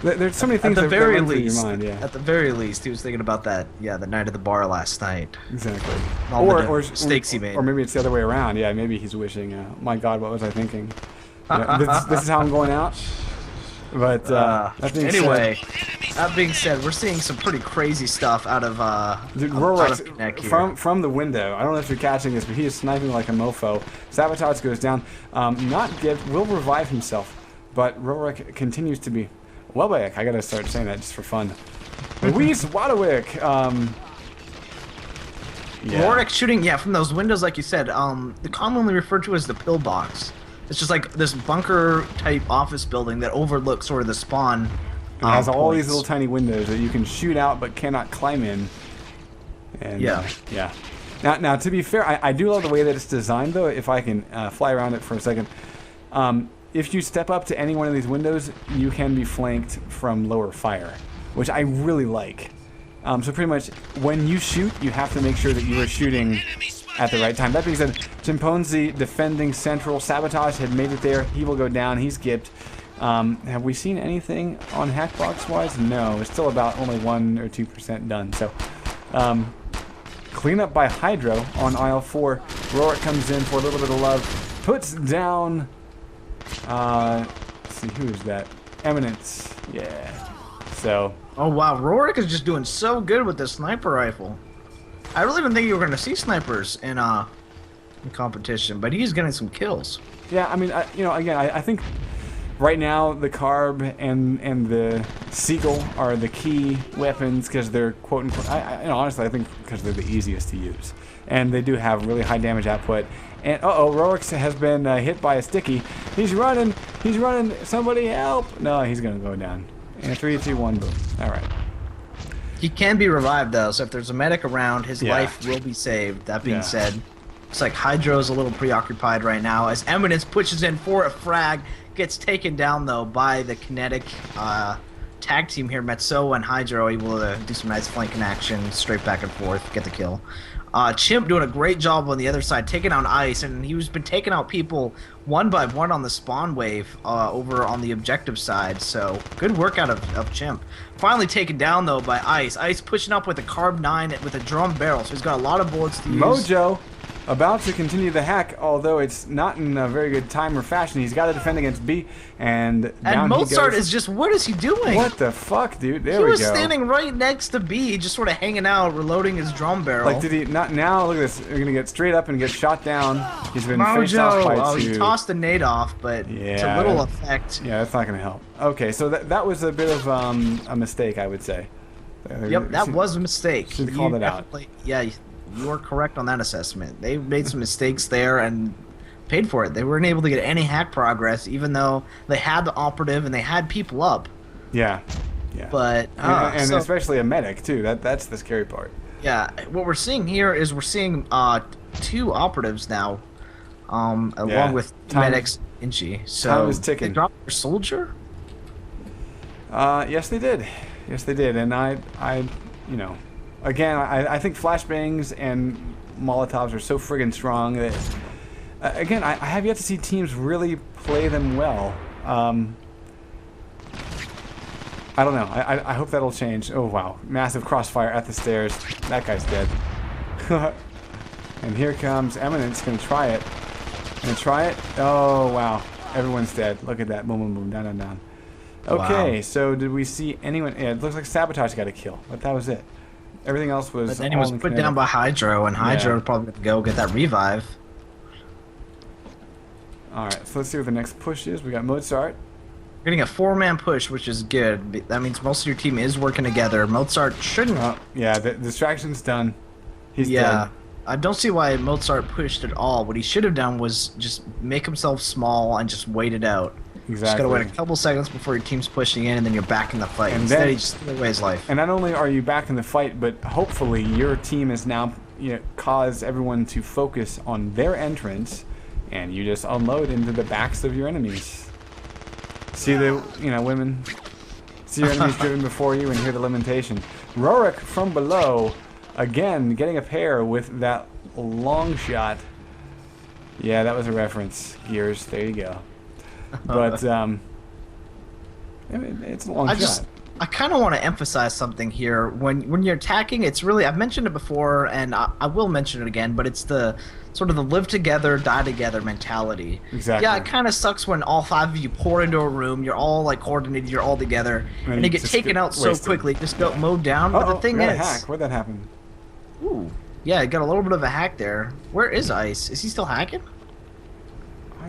There's so many things that run through your mind. Yeah. At the very least, he was thinking about that. Yeah, the night at the bar last night. Exactly. Or mistakes he made. Or maybe it's the other way around. Yeah, maybe he's wishing. My God, what was I thinking? Yeah, this is how I'm going out. But anyway, that being said, we're seeing some pretty crazy stuff out of from the window. I don't know if you're catching this, but he is sniping like a mofo. Sabotage goes down. Will revive himself, but Rorik continues to be. Welbeck, I gotta start saying that just for fun. Louise Wadowick. Rorik shooting, from those windows, like you said. The commonly referred to as the pillbox. It's just like this bunker-type office building that overlooks sort of the spawn. It has all these little tiny windows that you can shoot out but cannot climb in. And, yeah. Now, to be fair, I do love the way that it's designed, though, if I can fly around it for a second. If you step up to any one of these windows, you can be flanked from lower fire. which I really like. So pretty much, when you shoot, you have to make sure that you are shooting at the right time. That being said, Chimpanzee defending central. Sabotage had made it there. He will go down. He's gipped. Have we seen anything on Hackbox-wise? No. It's still about only 1 or 2% done. So, cleanup by Hydro on aisle 4. Rorik comes in for a little bit of love. Puts down... let's see, who is that? Eminence. Yeah. So... Oh wow, Rorik is just doing so good with this sniper rifle. I really didn't think you were going to see snipers in competition, but he's getting some kills. Yeah, I mean, I think right now the Carb and the Seagull are the key weapons because they're quote unquote. Honestly, I think because they're the easiest to use, and they do have really high damage output. And Rorik has been hit by a sticky. He's running. He's running. Somebody help! No, he's gonna go down. And 3, 2, 1, boom. All right. He can be revived though, so if there's a medic around, his life will be saved. That being said, it's like Hydro's a little preoccupied right now as Eminence pushes in for a frag, gets taken down though by the kinetic tag team here. Metso and Hydro able to do some nice flanking action, straight back and forth, get the kill. Chimp doing a great job on the other side, taking out Ice, and he's been taking out people one by one on the spawn wave over on the objective side, so good work out of Chimp. Finally taken down, though, by Ice. Ice pushing up with a Carb 9 with a drum barrel, so he's got a lot of bullets to use. Mojo about to continue the hack, although it's not in a very good time or fashion. He's got to defend against B, and down Mozart he goes. is just, what is he doing? What the fuck, dude? There we go. He was standing right next to B, just sort of hanging out, reloading his drum barrel. Like, did he not? Now, look at this. We're gonna get straight up and get shot down. He's been faced off by two. He tossed a nade off, but to little effect. Yeah, that's not gonna help. Okay, so that was a bit of a mistake, I would say. Yep, that was a mistake. Should have called it out. Yeah. You were correct on that assessment. They made some mistakes there and paid for it. They weren't able to get any hack progress, even though they had the operative and they had people up. Yeah, yeah. But and especially a medic too. That's the scary part. Yeah, what we're seeing here is we're seeing 2 operatives now, along with medics. Inchi. So time is ticking. They dropped their soldier. Yes, they did. Yes, they did. And I again, I think flashbangs and Molotovs are so friggin' strong that, again, I have yet to see teams really play them well. I don't know. I hope that'll change. Oh, wow. Massive crossfire at the stairs. That guy's dead. And here comes Eminence. Gonna try it. Gonna try it. Oh, wow. Everyone's dead. Look at that. Boom, boom, boom. Down, down, down. Okay, so did we see anyone? Yeah, it looks like Sabotage got a kill, but that was it. Everything else was. But then he was put down by Hydro, and Hydro probably going to go get that revive. Alright, so let's see what the next push is. We got Mozart. We're getting a 4-man push, which is good. That means most of your team is working together. Mozart shouldn't. Yeah, the distraction's done. He's dead. I don't see why Mozart pushed at all. What he should have done was just make himself small and just wait it out. Exactly. Just gotta wait a couple seconds before your team's pushing in, and then you're back in the fight. And Instead, then, he just threw away his life. And not only are you back in the fight, but hopefully your team has now caused everyone to focus on their entrance, and you just unload into the backs of your enemies. See the women. See your enemies driven before you, and hear the lamentation. Rorik from below, again getting a pair with that long shot. Yeah, that was a reference. Gears. There you go. But it's a long shot. I kind of want to emphasize something here. When you're attacking, it's really, I've mentioned it before, and I will mention it again, but it's the sort of the live together, die together mentality. Exactly. Yeah, it kind of sucks when all 5 of you pour into a room, you're all like coordinated, you're all together, and you get taken out so quickly, just got mowed down. But the thing is, hack. Where'd that happen? Ooh, yeah, got a little bit of a hack there. Where is Ice? Is he still hacking?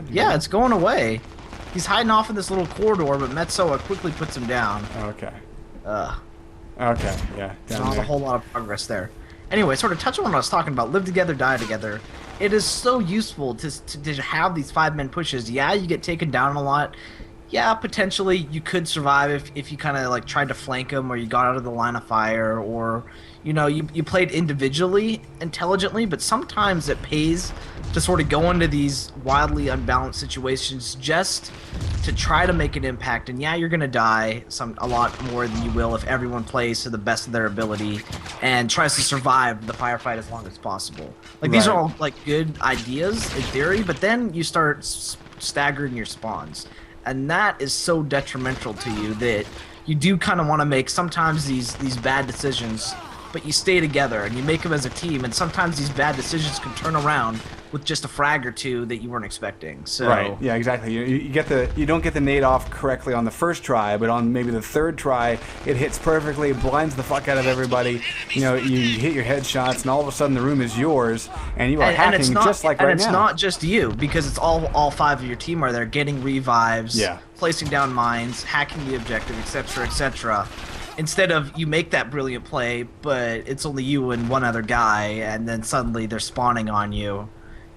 Yeah, it's going away. He's hiding off in this little corridor, but Metsoa quickly puts him down. Okay. Okay, yeah. Not a whole lot of progress there. Anyway, sort of touching on what I was talking about, live together, die together. It is so useful to have these 5-man pushes. Yeah, you get taken down a lot. Yeah, potentially you could survive if you kind of like tried to flank them or you got out of the line of fire or you played individually intelligently, but sometimes it pays to sort of go into these wildly unbalanced situations just to try to make an impact. And yeah, you're gonna die a lot more than you will if everyone plays to the best of their ability and tries to survive the firefight as long as possible. Like these are all like good ideas in theory, but then you start staggering your spawns. And that is so detrimental to you that you do kind of want to make sometimes these bad decisions, but you stay together and you make them as a team. And sometimes these bad decisions can turn around with just a frag or two that you weren't expecting. So right, yeah, exactly. You don't get the nade off correctly on the first try, but on maybe the third try, it hits perfectly, blinds the fuck out of everybody. You know, you hit your headshots, and all of a sudden the room is yours, and you are hacking just like right now. And it's not just you, because it's all 5 of your team are there getting revives, placing down mines, hacking the objective, etc., etc. Instead of you make that brilliant play, but it's only you and one other guy, and then suddenly they're spawning on you.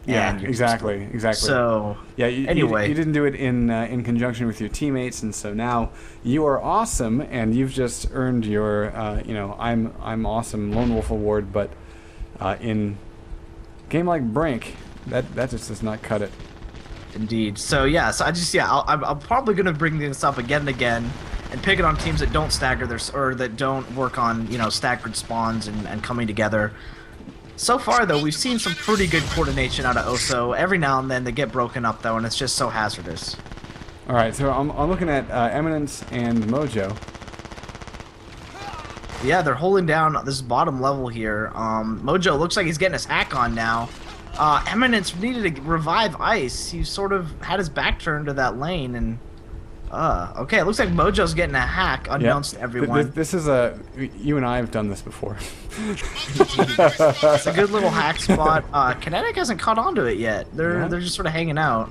Yeah, exactly. So yeah, anyway, you didn't do it in conjunction with your teammates, and so now you are awesome, and you've just earned your I'm awesome Lone Wolf award. But in a game like Brink, that just does not cut it. Indeed. So yeah, so I'm probably gonna bring this up again and again, and pick it on teams that don't stagger or that don't work on staggered spawns and coming together. So far, though, we've seen some pretty good coordination out of Oso. Every now and then they get broken up, though, and it's just so hazardous. All right, so I'm looking at Eminence and Mojo. Yeah, they're holding down this bottom level here. Mojo looks like he's getting his hack on now. Eminence needed to revive Ice. He sort of had his back turned to that lane, and okay, it looks like Mojo's getting a hack unbeknownst to everyone. This is you and I have done this before. It's a good little hack spot. Kinetic hasn't caught on to it yet. They're just sort of hanging out.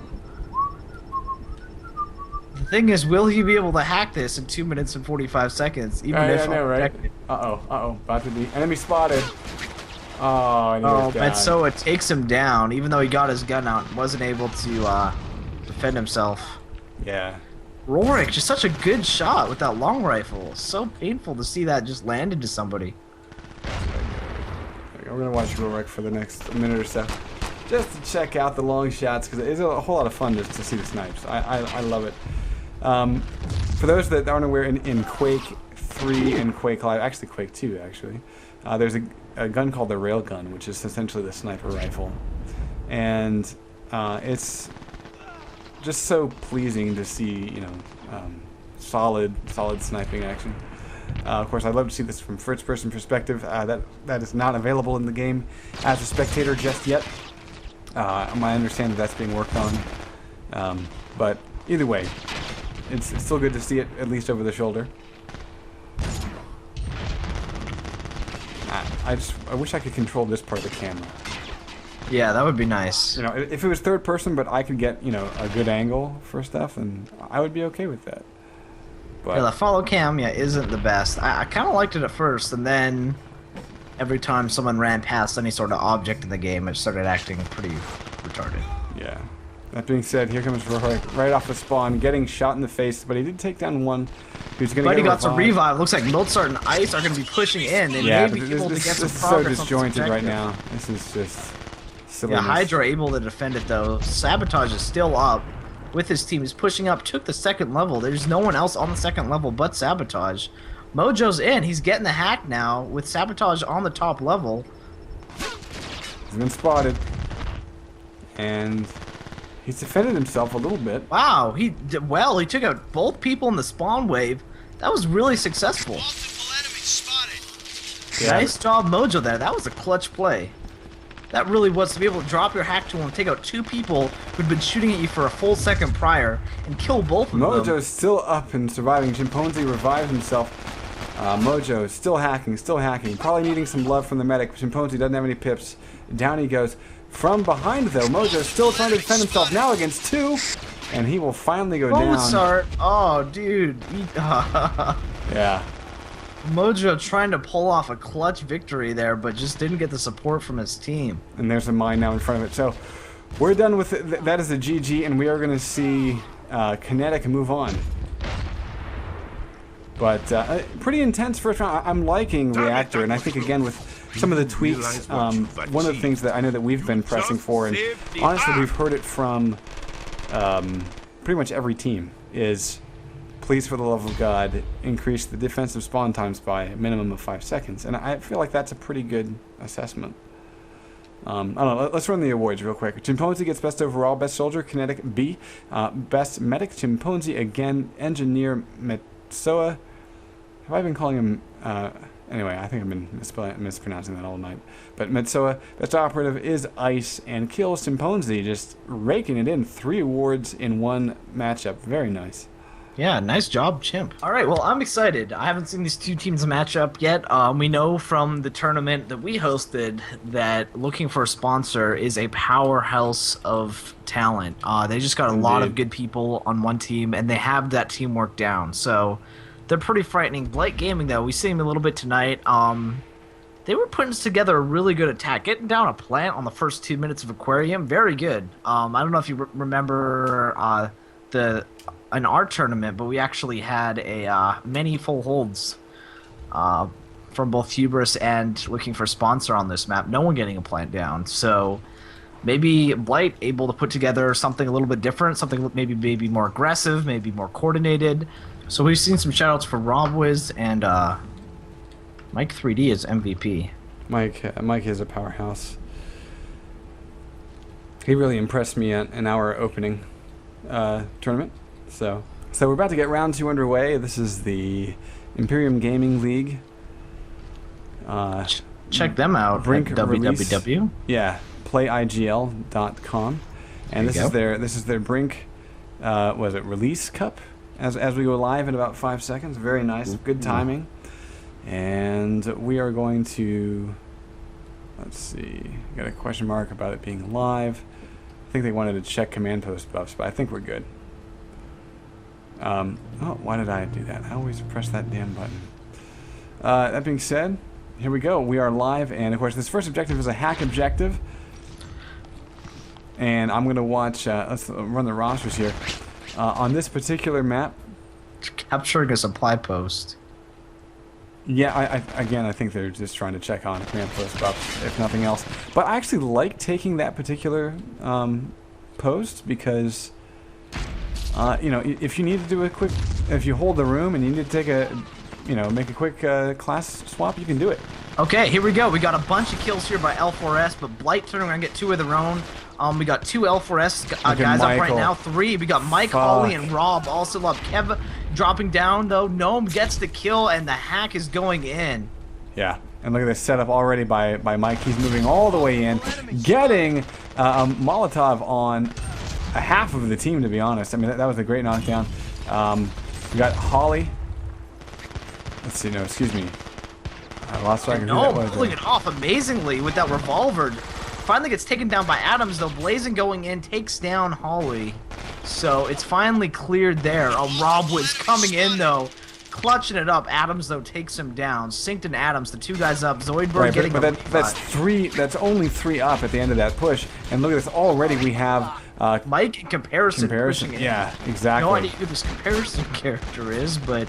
The thing is, will he be able to hack this in 2 minutes and 45 seconds? Even if I know, right? Uh-oh, about to be enemy spotted. Oh, but so it takes him down, even though he got his gun out and wasn't able to defend himself. Yeah. Rorik, just such a good shot with that long rifle. So painful to see that just land into somebody. We're going to watch Rorik for the next minute or so, just to check out the long shots, because it's a whole lot of fun just to see the snipes. I love it. For those that aren't aware, in Quake 3 and Quake Live, actually Quake 2, actually, there's a gun called the Railgun, which is essentially the sniper rifle. And it's just so pleasing to see, solid sniping action. Of course, I'd love to see this from first-person perspective. That is not available in the game as a spectator just yet. I understand that's being worked on. But either way, it's still good to see it, at least over the shoulder. I wish I could control this part of the camera. Yeah, that would be nice. If it was third person, but I could get, a good angle for stuff, and I would be okay with that. But yeah, the follow cam, isn't the best. I kind of liked it at first, and then every time someone ran past any sort of object in the game, it started acting pretty retarded. Yeah. That being said, here comes Rorik right off the spawn, getting shot in the face, but he did take down one who's going to get he got some revive. Looks like Mozart and Ice are going to be pushing in, and maybe able to get some progress. This is so disjointed right now. This is just silliness. Yeah, Hydra able to defend it, though. Sabotage is still up with his team. He's pushing up, took the second level. There's no one else on the second level but Sabotage. Mojo's in. He's getting the hack now with Sabotage on the top level. He's been spotted. And he's defended himself a little bit. Wow, he did well. He took out both people in the spawn wave. That was really successful. Yeah. Nice job, Mojo, there. That was a clutch play. That really was to be able to drop your hack tool and take out two people who'd been shooting at you for a full second prior and kill both of them. Mojo's still up and surviving. Chimpanzee revived himself. Mojo is still hacking, Probably needing some love from the medic. Chimpanzee doesn't have any pips. Down he goes. From behind, though, Mojo's still trying to defend himself now against two. And he will finally go down. Mozart. Oh, dude. Yeah. Mojo trying to pull off a clutch victory there, but just didn't get the support from his team. And there's a mine now in front of it. So we're done with it. That is a GG, and we are going to see Kinetic move on. But pretty intense first round. I'm liking Reactor, and I think again with some of the tweaks, one of the things that I know that we've been pressing for, and honestly we've heard it from pretty much every team, is please for the love of God increase the defensive spawn times by a minimum of 5 seconds. And I feel like that's a pretty good assessment. I don't know, let's run the awards real quick. Chimpanzee gets best overall, best soldier, Kinetic B, best medic, Chimpanzee again, engineer, Metsoa. Have I been calling him, anyway, I think I've been mispronouncing that all night. But Metsoa, best operative is Ice, and kills Chimpanzee, just raking it in. 3 awards in 1 matchup. Very nice. Yeah, nice job, Chimp. All right, well, I'm excited. I haven't seen these 2 teams match up yet. We know from the tournament that we hosted that Looking for a Sponsor is a powerhouse of talent. They just got a lot of good people on one team, and they have that teamwork down. So they're pretty frightening. Blight Gaming, though, we see them a little bit tonight. They were putting together a really good attack, getting down a plant on the first 2 minutes of Aquarium. Very good. I don't know if you remember in our tournament, but we actually had a many full holds from both Hubris and Looking for a Sponsor on this map. No one getting a plant down. So maybe Blight able to put together something a little bit different, something maybe more aggressive, maybe more coordinated. So we've seen some shoutouts for RobWiz and Mike 3D is MVP. Mike is a powerhouse. He really impressed me in our opening tournament. So we're about to get round 2 underway. This is the Imperium Gaming League. Check them out. Brink at www. Yeah, playigl.com, and this is their Brink. Was it Release Cup? As we go live in about 5 seconds. Very nice, good timing. And we are going to, let's see, got a question mark about it being live. I think they wanted to check command post buffs, but I think we're good. Oh, why did I do that? I always press that damn button. That being said, here we go. We are live, and of course this first objective is a hack objective. And I'm going to watch, let's run the rosters here. On this particular map, capturing a supply post. Yeah, I think they're just trying to check on command post buffs, if nothing else. But I actually like taking that particular post because, you know, if you need to do a quick, if you hold the room and you need to take a, you know, make a quick class swap, you can do it. Okay, here we go. We got a bunch of kills here by L4S, but Blight turning around and get 2 of their own. We got 2 L4S guys up right now. 3. We got Mike, Holly, and Rob also up. Kev dropping down, though. Gnome gets the kill, and the hack is going in. Yeah, and look at this setup already by Mike. He's moving all the way in, getting a Molotov on a half of the team, to be honest. I mean, that was a great knockdown. We got Holly. Let's see, no, excuse me. I lost track of who that was. Pulling it off amazingly with that revolver. Finally gets taken down by Adams, though. Blazing going in, takes down Holly. So it's finally cleared there. Rob was coming in, though. Clutching it up. Adams, though, takes him down. Synced and Adams, the 2 guys up. Zoidberg right, getting but that's 3. That's only 3 up at the end of that push. And look at this. Already we have Mike in comparison. Yeah, exactly. No idea who this comparison character is, but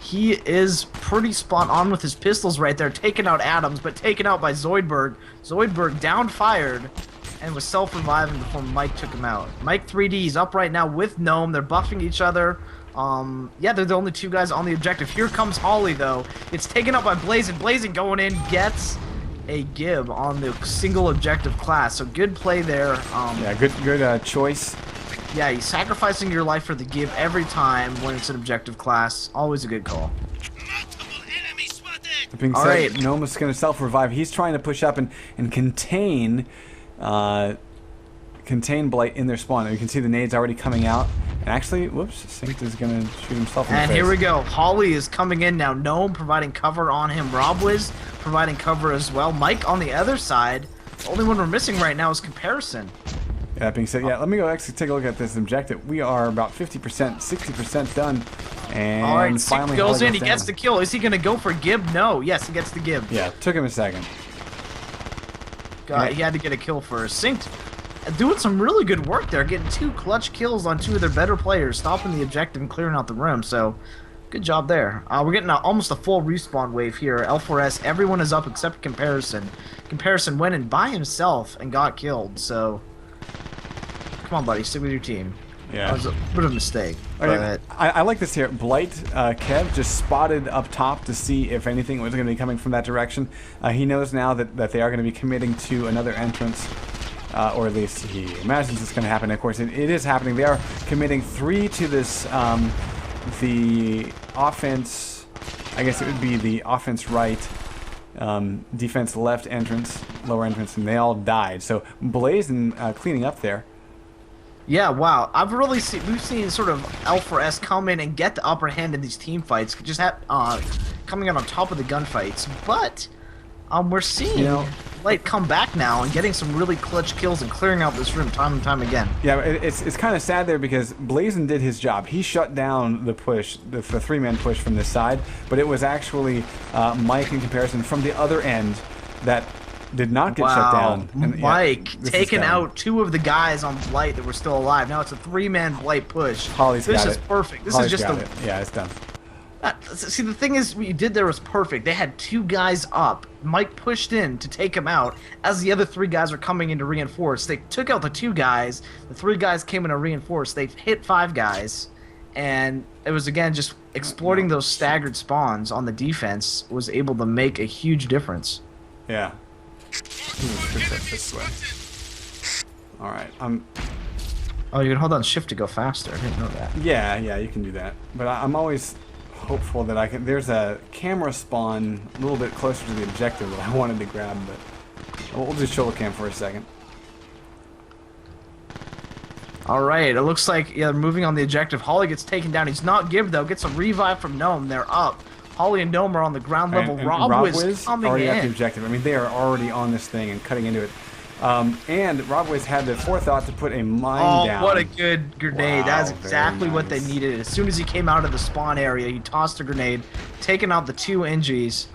he is pretty spot on with his pistols right there, taking out Adams, but taken out by Zoidberg. Zoidberg down fired and was self-reviving before Mike took him out. Mike 3D is up right now with Gnome. They're buffing each other. Yeah, they're the only 2 guys on the objective. Here comes Holly, though. It's taken out by Blazing. Blazing going in, gets a Gib on the single objective class. So good play there. Yeah, good choice. Yeah, you're sacrificing your life for the Gib every time when it's an objective class. Always a good call. That being said, Gnome is going to self-revive. He's trying to push up and contain Blight in their spawn. You can see the nades already coming out. And actually, whoops, Synced is going to shoot himself in the face. And here we go. Holly is coming in now. Gnome providing cover on him. RobWiz providing cover as well. Mike on the other side. The only one we're missing right now is Comparison. Yeah, that being said, yeah, let me go actually take a look at this objective. We are about 50%, 60% done. And all right, finally goes in, he gets the kill. Is he going to go for Gib? No. Yes, he gets the Gib. Yeah, took him a second. God, he had to get a kill first. Synced doing some really good work there, getting 2 clutch kills on 2 of their better players, stopping the objective and clearing out the room. So, good job there. We're getting almost a full respawn wave here. L4S, everyone is up except Comparison. Comparison went in by himself and got killed. So, come on, buddy, stick with your team. Yeah. That was a bit of a mistake. Okay. I like this here. Blight Kev just spotted up top to see if anything was going to be coming from that direction. He knows now that they are going to be committing to another entrance. Or at least he imagines it's going to happen. Of course, it is happening. They are committing 3 to this, the offense, I guess it would be the offense right, defense left entrance, lower entrance, and they all died. So Blazin cleaning up there. Yeah, wow. We've seen sort of L4S come in and get the upper hand in these team fights, just coming out on top of the gunfights. But we're seeing Blight come back now and getting some really clutch kills and clearing out this room time and time again. Yeah, it's kind of sad there because Blazin did his job. He shut down the push, the 3-man push from this side, but it was actually Mike in Comparison from the other end that did not get shut down. And, Mike taking out 2 of the guys on Blight that were still alive. Now it's a 3-man Blight push. Holly's got it. This is perfect. This Holly's is just got it. Yeah, it's done. See, the thing is, what you did there was perfect. They had 2 guys up. Mike pushed in to take him out as the other 3 guys were coming in to reinforce. They took out the 2 guys. The 3 guys came in to reinforce. They hit 5 guys. And it was, again, just exploiting those staggered spawns on the defense was able to make a huge difference. Yeah. This way. Alright, Oh, you can hold on shift to go faster. I didn't know that. Yeah, you can do that. But I'm always hopeful that I can... There's a camera spawn a little bit closer to the objective that I wanted to grab, but... We'll just shoulder cam for a second. Alright, it looks like, they're moving on the objective. Holly gets taken down. He's not give, though. Gets a revive from Gnome. They're up. Holly and Gnome are on the ground level. And Rob Wiz coming already in. at the objective. I mean, they are already on this thing and cutting into it. And Rob Wiz had the forethought to put a mine down. Oh, what a good grenade. Wow, That's exactly what they needed. As soon as he came out of the spawn area, he tossed a grenade, taking out the 2 NGs.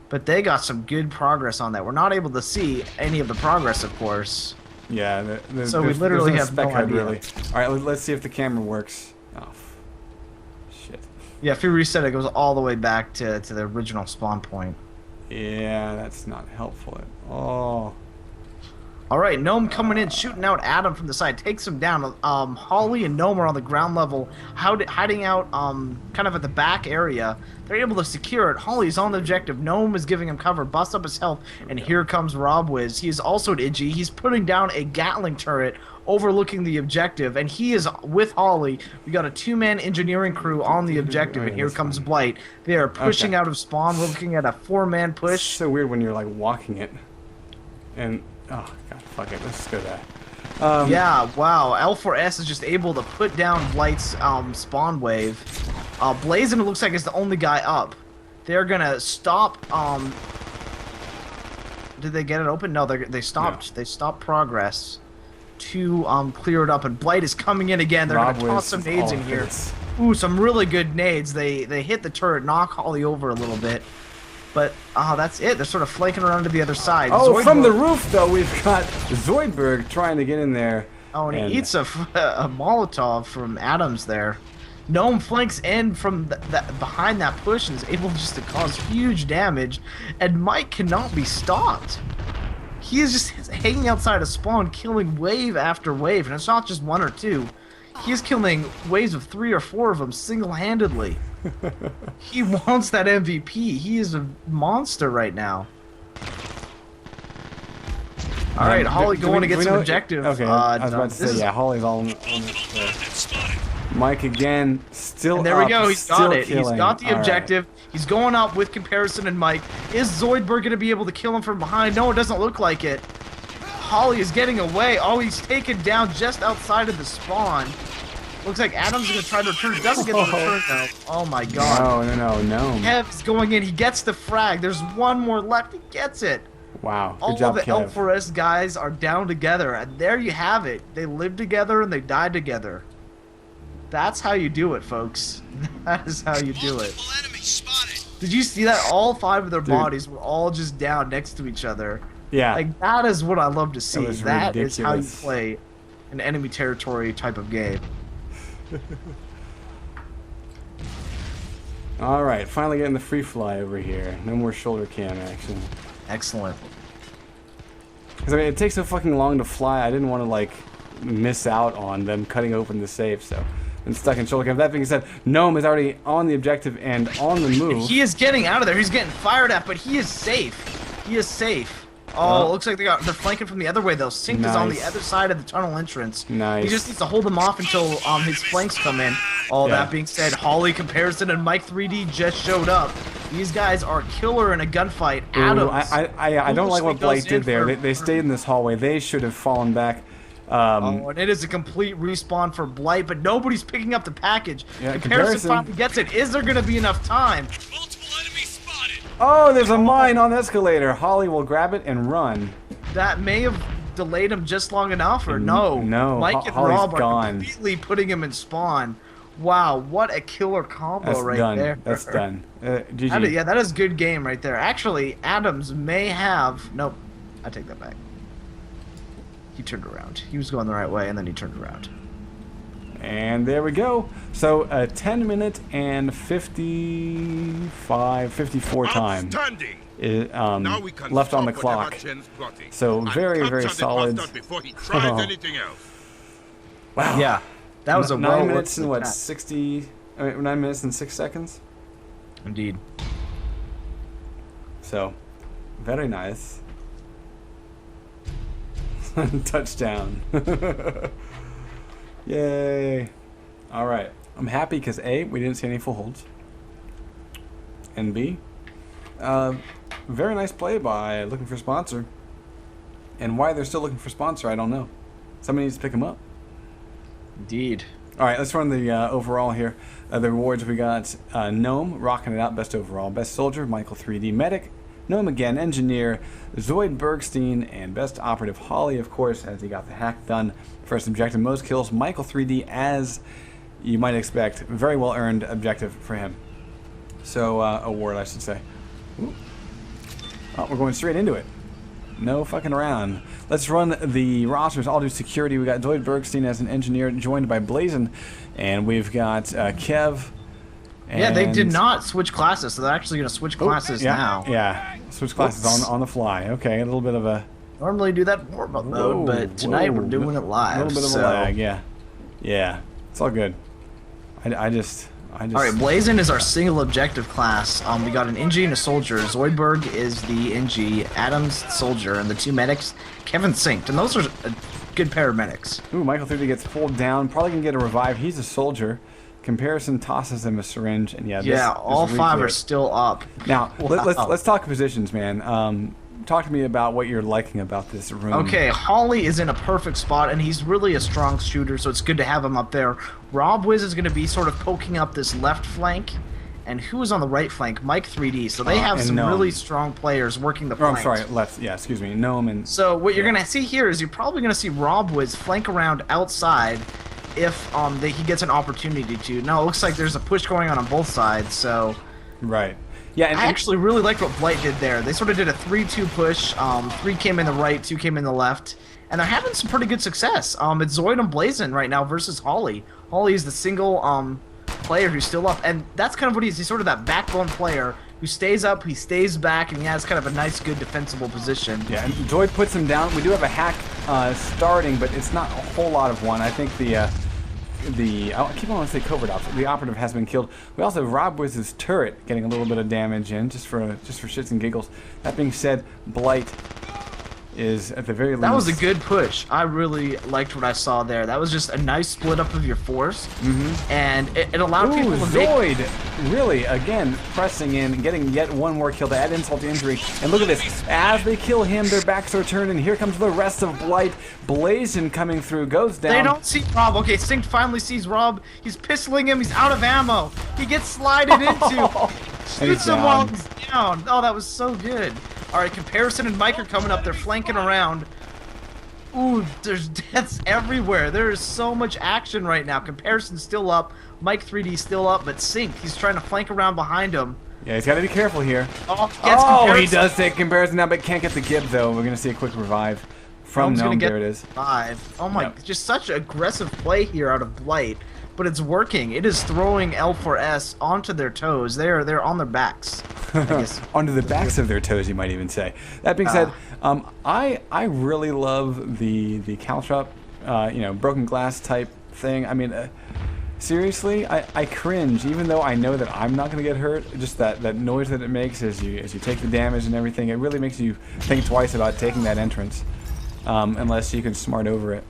But they got some good progress on that. We're not able to see any of the progress, of course. Yeah, so we literally have no idea. Really. Alright, let's see if the camera works. Oh, shit. Yeah, if you reset it, it goes all the way back to the original spawn point. Yeah, that's not helpful at all. Alright, Gnome coming in, shooting out Adam from the side, takes him down. Holly and Gnome are on the ground level, hiding out kind of at the back area. They're able to secure it. Holly's on the objective. Gnome is giving him cover, busts up his health, and here comes Rob Wiz. He is also at Iggy. He's putting down a Gatling turret overlooking the objective, and he is with Holly. We got a 2-man engineering crew on the objective, and here comes Blight. They are pushing out of spawn. We're looking at a 4-man push. It's so weird when you're like walking it, and oh god, fuck it, let's just go there. Yeah, wow. L4S is just able to put down Blight's spawn wave. Blazin, it looks like, is the only guy up. They're gonna stop. Did they get it open? No, they stopped. Yeah. They stopped progress to clear it up, and Blight is coming in again. They're gonna toss some nades in here. Ooh, some really good nades. They hit the turret, knock Holly over a little bit. But that's it. They're sort of flanking around to the other side. Oh, Zoidberg. From the roof, though, we've got Zoidberg trying to get in there. Oh, and he eats a Molotov from Adams there. Gnome flanks in from behind that push and is able just to cause huge damage. And Mike cannot be stopped. He is just hanging outside a spawn, killing wave after wave. And it's not just 1 or 2. He is killing waves of 3 or 4 of them single-handedly. He wants that MVP. He is a monster right now. All right, Holly going to get some objective. Okay, I was about to say, yeah, Holly's all on it. Mike again, still and there we go, he's got it. Killing. He's got the objective. Right. He's going up with Comparison and Mike. Is Zoidberg going to be able to kill him from behind? No, it doesn't look like it. Holly is getting away. Oh, he's taken down just outside of the spawn. Looks like Adam's going to try to return. Doesn't get the return, though. Oh, my God. No. Kev's going in. He gets the frag. There's one more left. He gets it. Wow. Good job, Kev. All of the L4S guys are down together. And there you have it. They live together and they die together. That's how you do it, folks. That is how you do it. Did you see that? All 5 of their bodies were all just down next to each other. Yeah. Like, that is what I love to see. was That is how you ridiculous. play an enemy territory type of game. All right, finally getting the free fly over here. No more shoulder cam action. Excellent. Because I mean, it takes so fucking long to fly. I didn't want to like miss out on them cutting open the safe, so I'm stuck in shoulder cam. That being said, Gnome is already on the objective and on the move. He is getting out of there. He's getting fired at, but he is safe. He is safe. Oh, Well, it looks like they're flanking from the other way though. Sink is on the nice. other side of the tunnel entrance. Nice. He just needs to hold them off until his flanks come in. Oh, Yeah. that being said, Holly, Comparison, and Mike 3D just showed up. These guys are killer in a gunfight. Ooh, Adams. I don't like what foolishly Blight goes did in there. for- They stayed in this hallway. They should have fallen back. Oh, and it is a complete respawn for Blight, but nobody's picking up the package. Yeah, Comparison Comparison. finally gets it. Is there going to be enough time? Multiple enemies spotted. Oh, there's a mine on the escalator. Holly will grab it and run. That may have delayed him just long enough, or no? No, Mike and Holly's Rob are gone. completely putting him in spawn. Wow, what a killer combo That's right done. there. That's done. GG. Yeah, that is good game right there. Actually, Adams may have... Nope, I take that back. He turned around. He was going the right way, and then he turned around. And there we go. So a 10-minute and 54 time Outstanding. is, Now we can left on the stop whatever clock. Chen's plotting So and very, very capture the solid. bastard before he tries Oh. anything else. Wow. Yeah, that was a 9 minutes and what, attack. 60... 9 minutes and 6 seconds? Indeed. So, very nice. Touchdown. Yay. Alright. I'm happy because A, we didn't see any full holds. And B, very nice play by looking for sponsor. And why they're still looking for sponsor, I don't know. Somebody needs to pick them up. Indeed. Alright, let's run the overall here. The rewards we got Gnome, rocking it out, best overall. Best Soldier, Michael 3D Medic. Gnome again, Engineer, Zoid Bergstein, and Best Operative Holly, of course, as he got the hack done. First objective, most kills, Michael 3D, as you might expect. Very well earned objective for him. So, award, I should say. Ooh. Oh, we're going straight into it. No fucking around. Let's run the rosters. I'll do security. We got Zoid Bergstein as an engineer, joined by Blazin, and we've got Kev. Yeah, they did and- not switch classes, so they're actually going to switch classes yeah, now. Yeah, switch classes on the fly. Okay, a little bit of a Normally do that in warm-up mode, Whoa, but tonight whoa. we're doing it live. little bit of so. a lag. Yeah, yeah, it's all good. I just. All right, Blazin is our single objective class. We got an NG and a soldier. Zoidberg is the NG, Adams soldier, and the two medics, Kevin synced, and those are a good pair of medics. Ooh, Michael 30 gets pulled down. Probably gonna get a revive. He's a soldier. Comparison tosses him a syringe, and yeah, All this five are replay. still up. Now Wow. let's talk positions, man. Talk to me about what you're liking about this room. Okay, Holly is in a perfect spot, and he's really a strong shooter, so it's good to have him up there. Rob Wiz is going to be sort of poking up this left flank, and who is on the right flank? Mike 3D. So they have and some Gnome. really strong players working the Oh, I'm flanks. sorry, left. Yeah, excuse me. Gnome and So what you're gonna see here is you're probably gonna see Rob Wiz flank around outside if he gets an opportunity to. Now it looks like there's a push going on both sides, so right. Yeah, and I actually really liked what Blight did there. They sort of did a 3-2 push. 3 came in the right, 2 came in the left, and they're having some pretty good success. It's Zoid and Blazin right now versus Holly. Holly is the single player who's still up, and that's kind of what he is. He's sort of that backbone player who stays up, he stays back, and he has kind of a nice, good defensible position. Yeah, and Zoid puts him down. We do have a hack starting, but it's not a whole lot of one. I think I keep on wanting to say covert ops. The operative has been killed. We also have Rob Wiz's turret getting a little bit of damage in, just for shits and giggles. That being said, Blight is at the very least. That was a good push. I really liked what I saw there. That was just a nice split up of your force, and it allowed people to make... Zoid, really, again, pressing in, getting yet one more kill to add insult to injury. And look at this. As they kill him, their backs are turned, and here comes the rest of Blight. Blazin coming through, goes down. They don't see Rob. Okay, Sync finally sees Rob. He's pistoling him. He's out of ammo. He gets slided into. Shoots him while he's down. Oh, that was so good. All right, Comparison and Mike are coming up. They're flanking around. Ooh, there's deaths everywhere. There is so much action right now. Comparison's still up. Mike 3D still up, but Sync, he's trying to flank around behind him. Yeah, he's got to be careful here. Oh, He does take comparison now, but can't get the Gib, though. We're going to see a quick revive from Gnome. There it is. 5. Oh my, just such aggressive play here out of Blight. But it's working. It is throwing L4S onto their toes. They're on their backs. Onto the backs of their toes, you might even say. That being said, I really love the caltrop, broken glass type thing. I mean, seriously, I cringe, even though I know that I'm not going to get hurt. Just that noise that it makes as you take the damage and everything, it really makes you think twice about taking that entrance, unless you can smart over it.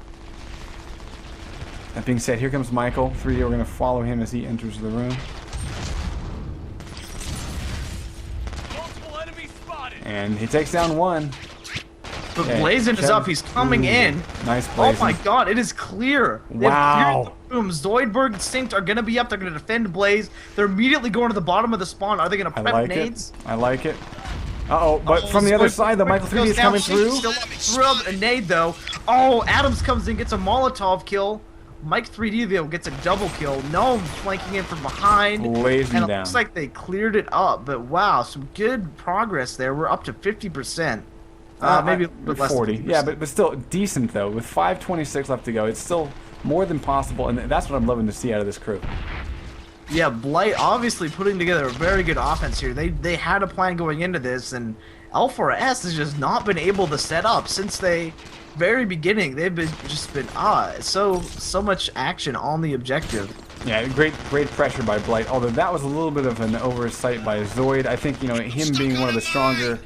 That being said, here comes Michael. 3D, we're going to follow him as he enters the room. Multiple enemies spotted. And he takes down one. But Blazin is up. He's coming in. Nice Blazin. Oh my god, it is clear. Wow. Zoidberg and Synced are going to be up. They're going to defend Blaze. They're immediately going to the bottom of the spawn. Are they going to prep nades? I like it. Uh-oh, but from the other side, the Michael 3D is coming through. Still through a nade, though. Oh, Adams comes in, gets a Molotov kill. Mike 3D though gets a double kill. Gnome flanking in from behind. Blazing and it down. looks like they cleared it up, but wow, some good progress there. We're up to 50%. Maybe a bit less 40. than 50%. Yeah, but still decent though. With 5:26 left to go, it's still more than possible, and that's what I'm loving to see out of this crew. Yeah, Blight obviously putting together a very good offense here. They had a plan going into this, and L4S has just not been able to set up since they very beginning. They've been so much action on the objective. Yeah, great pressure by Blight. Although that was a little bit of an oversight by Zoid. I think him being one of the stronger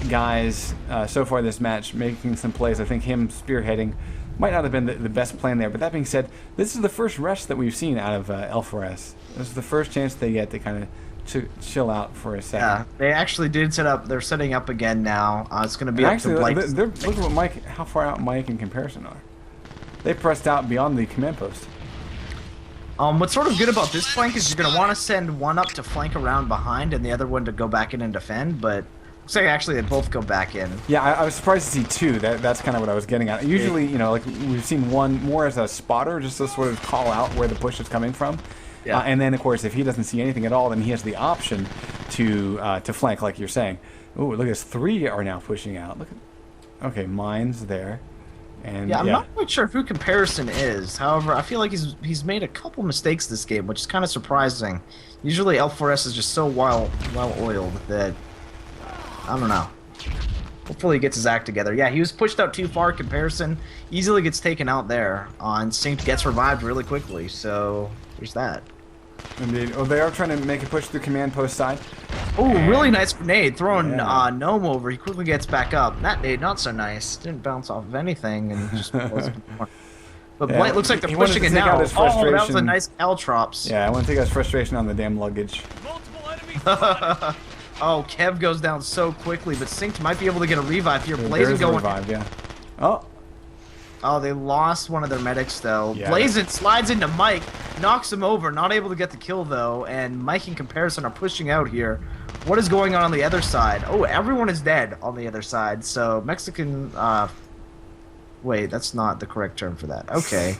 guys so far this match, making some plays. I think him spearheading might not have been the best plan there. But that being said, this is the first rush that we've seen out of L4S. This is the first chance they get to kind of chill out for a second. Yeah, they actually did set up. They're setting up again now. It's going to be actually, up to Blight. Look at what how far out Mike in comparison are. They pressed out beyond the command post. What's sort of good about this flank is you're going to want to send one up to flank around behind and the other one to go back in and defend, but looks like actually they both go back in. Yeah, I was surprised to see two. That's kind of what I was getting at. Usually, like we've seen one more as a spotter, just to sort of call out where the push is coming from. Yeah. And then, of course, if he doesn't see anything at all, then he has the option to flank, like you're saying. Ooh, look at this. 3 are now pushing out. Look at. Okay, mine's there. And yeah, I'm not quite sure who Comparison is. However, I feel like he's made a couple mistakes this game, which is kind of surprising. Usually, L4S is just so well oiled that I don't know. Hopefully, he gets his act together. Yeah, he was pushed out too far. Comparison easily gets taken out there. Synced gets revived really quickly. So there's that. Indeed. Oh, they are trying to make a push through command post side. Oh, really nice grenade. Throwing Gnome over. He quickly gets back up. That nade, not so nice. Didn't bounce off of anything and just was more. But Blight looks like they're pushing it now. Oh, that was a nice caltrops. Yeah, I want to take his frustration on the damn luggage. Multiple enemies Oh, Kev goes down so quickly, but Synced might be able to get a revive here. Blazin going. Revive, yeah. Oh, they lost one of their medics, though. Yeah, Blazin slides into Mike, knocks him over, not able to get the kill, though, and Mike and Comparison are pushing out here. What is going on the other side? Oh, everyone is dead on the other side, so Mexican, wait, that's not the correct term for that. Okay.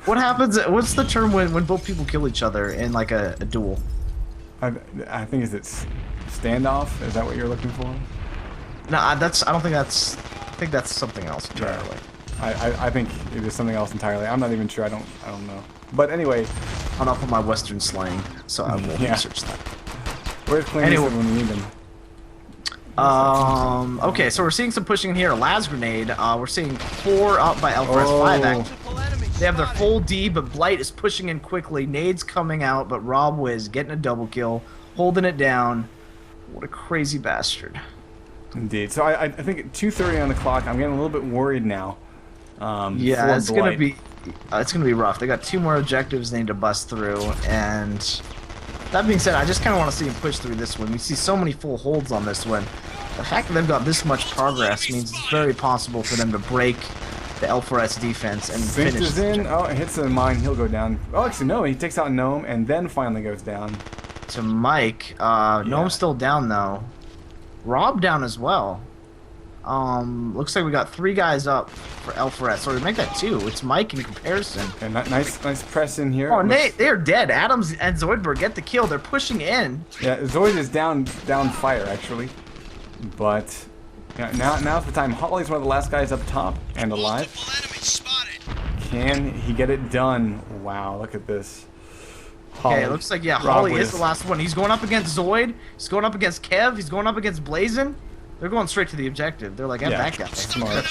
What happens, what's the term when both people kill each other in, like, a duel? I think it's standoff? Is that what you're looking for? No, I don't think that's, I think that's something else entirely. Yeah. I think it is something else entirely. I'm not even sure. I don't know. But anyway, I'm off on my Western slang, so I will research that. Where's Clint when we need them? Okay, so we're seeing some pushing in here. Las grenade. We're seeing 4 up by L4S 5 actually. They have their full D, but Blight is pushing in quickly. Nade's coming out, but Rob Wiz getting a double kill, holding it down. What a crazy bastard. Indeed. So I think at 2:30 on the clock, I'm getting a little bit worried now. Yeah, it's gonna be rough. They got 2 more objectives they need to bust through, and that being said, I just kind of want to see them push through this one. We see so many full holds on this one. The fact that they've got this much progress means it's very possible for them to break the L4S defense and finish. Is in. Oh, it hits the mine. He'll go down. Oh, actually, no. He takes out Gnome and then finally goes down. To Mike. Gnome's still down, though. Rob down as well. Looks like we got 3 guys up for L4S. Or we make that 2. It's Mike in comparison. And nice press in here. Oh, and they're dead. Adams and Zoidberg get the kill. They're pushing in. Yeah, Zoid is down fire actually, but now's the time. Holly's one of the last guys up top and alive. Can he get it done? Wow, look at this. Okay, it looks like Holly is the last one. He's going up against Zoid. He's going up against Kev. He's going up against Blazin. They're going straight to the objective. They're like, "F that guy." Smart.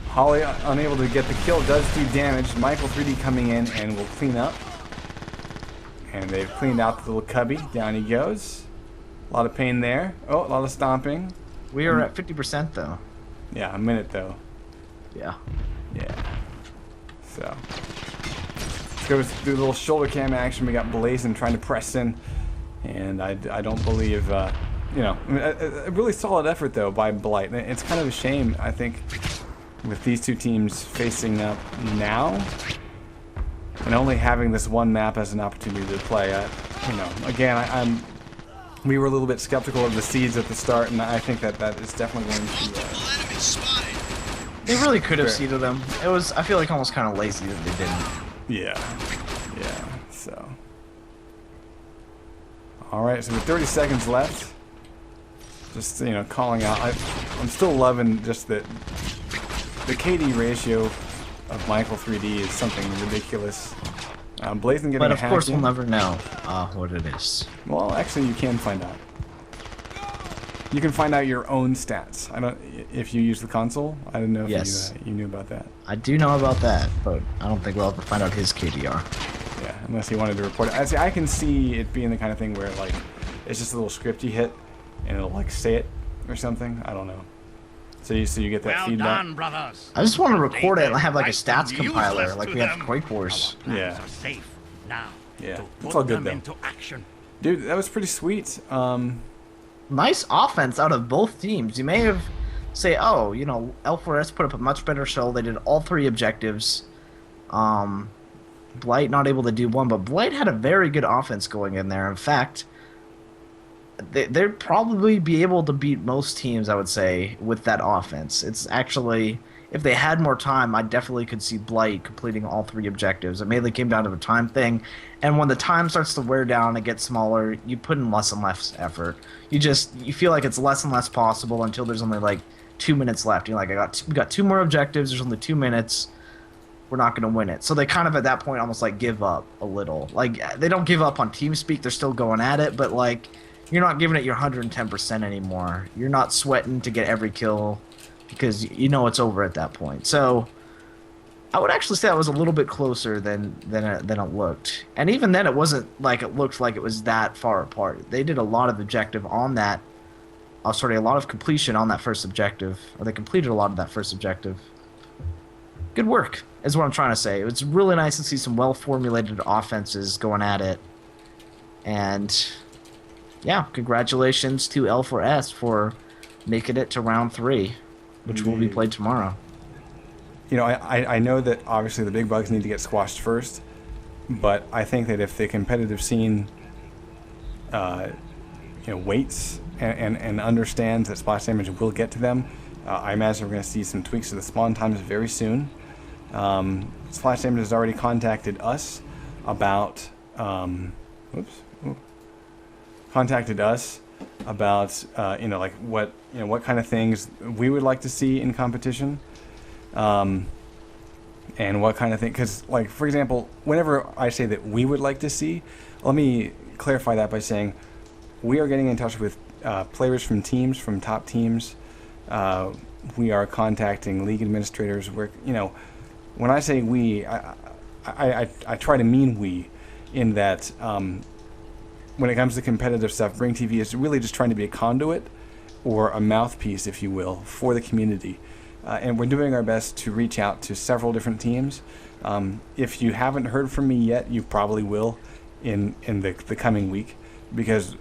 Holly unable to get the kill, does do damage. Michael 3D coming in and will clean up. And they've cleaned out the little cubby. Down he goes. A lot of pain there. Oh, a lot of stomping. We are at 50% though. Yeah, a minute though. Yeah. Yeah. So let's go through the little shoulder cam action. We got Blazin trying to press in, and I don't believe. You know, a really solid effort though by Blight. It's kind of a shame, I think, with these two teams facing up now and only having this one map as an opportunity to play. You know, again, we were a little bit skeptical of the seeds at the start, and I think that is definitely going to. They really could have seeded them. It was, I feel like, almost kind of lazy that they didn't. Yeah. Yeah. So. All right. So with 30 seconds left. Just, you know, calling out. I'm still loving just that the KD ratio of Michael 3D is something ridiculous. Blazin getting but of course we'll never know what it is. Well, actually, you can find out. You can find out your own stats. I don't. If you use the console, I don't know if you knew about that. I do know about that, but I don't think we'll ever find out his KDR. Yeah, unless he wanted to report it. I can see it being the kind of thing where like it's just a little script you hit. And it'll like say it or something. I don't know. So you get that feedback. Done, brothers. I just want to record it and have like a stats compiler, like we have Quake Wars. Yeah. Safe now. Yeah. It's all good though. Into action. Dude, that was pretty sweet. Nice offense out of both teams. You may have say, oh, you know, L4S put up a much better show. They did all 3 objectives. Blight not able to do one, but Blight had a very good offense going in there. In fact, they'd probably be able to beat most teams, I would say, with that offense. It's actually, if they had more time, I definitely could see Blight completing all 3 objectives. It mainly came down to a time thing, and when the time starts to wear down and get smaller, you put in less and less effort. You feel like it's less and less possible until there's only like 2 minutes left. You're like, we got 2 more objectives. There's only 2 minutes. We're not going to win it. So they kind of at that point almost like give up a little. Like they don't give up on TeamSpeak. They're still going at it, but like. You're not giving it your 110% anymore. You're not sweating to get every kill because you know it's over at that point. So I would actually say that was a little bit closer than it looked. And even then, it wasn't like it looked like it was that far apart. They did a lot of objective on that. A lot of completion on that first objective. Or they completed a lot of that first objective. Good work, is what I'm trying to say. It's really nice to see some well-formulated offenses going at it. And yeah, congratulations to L4S for making it to round 3, which will be played tomorrow. You know, I know that obviously the big bugs need to get squashed first, but I think that if the competitive scene, waits and understands that splash damage will get to them, I imagine we're going to see some tweaks to the spawn times very soon. Splash damage has already contacted us about, what kind of things we would like to see in competition, and what kind of thing. Because, like, for example, whenever I say that we would like to see, let me clarify that by saying we are getting in touch with players from teams, from top teams. We are contacting league administrators. When I say we, I try to mean we, in that. When it comes to competitive stuff, Bring TV is really just trying to be a conduit or a mouthpiece, if you will, for the community. And we're doing our best to reach out to several different teams. If you haven't heard from me yet, you probably will in the coming week, because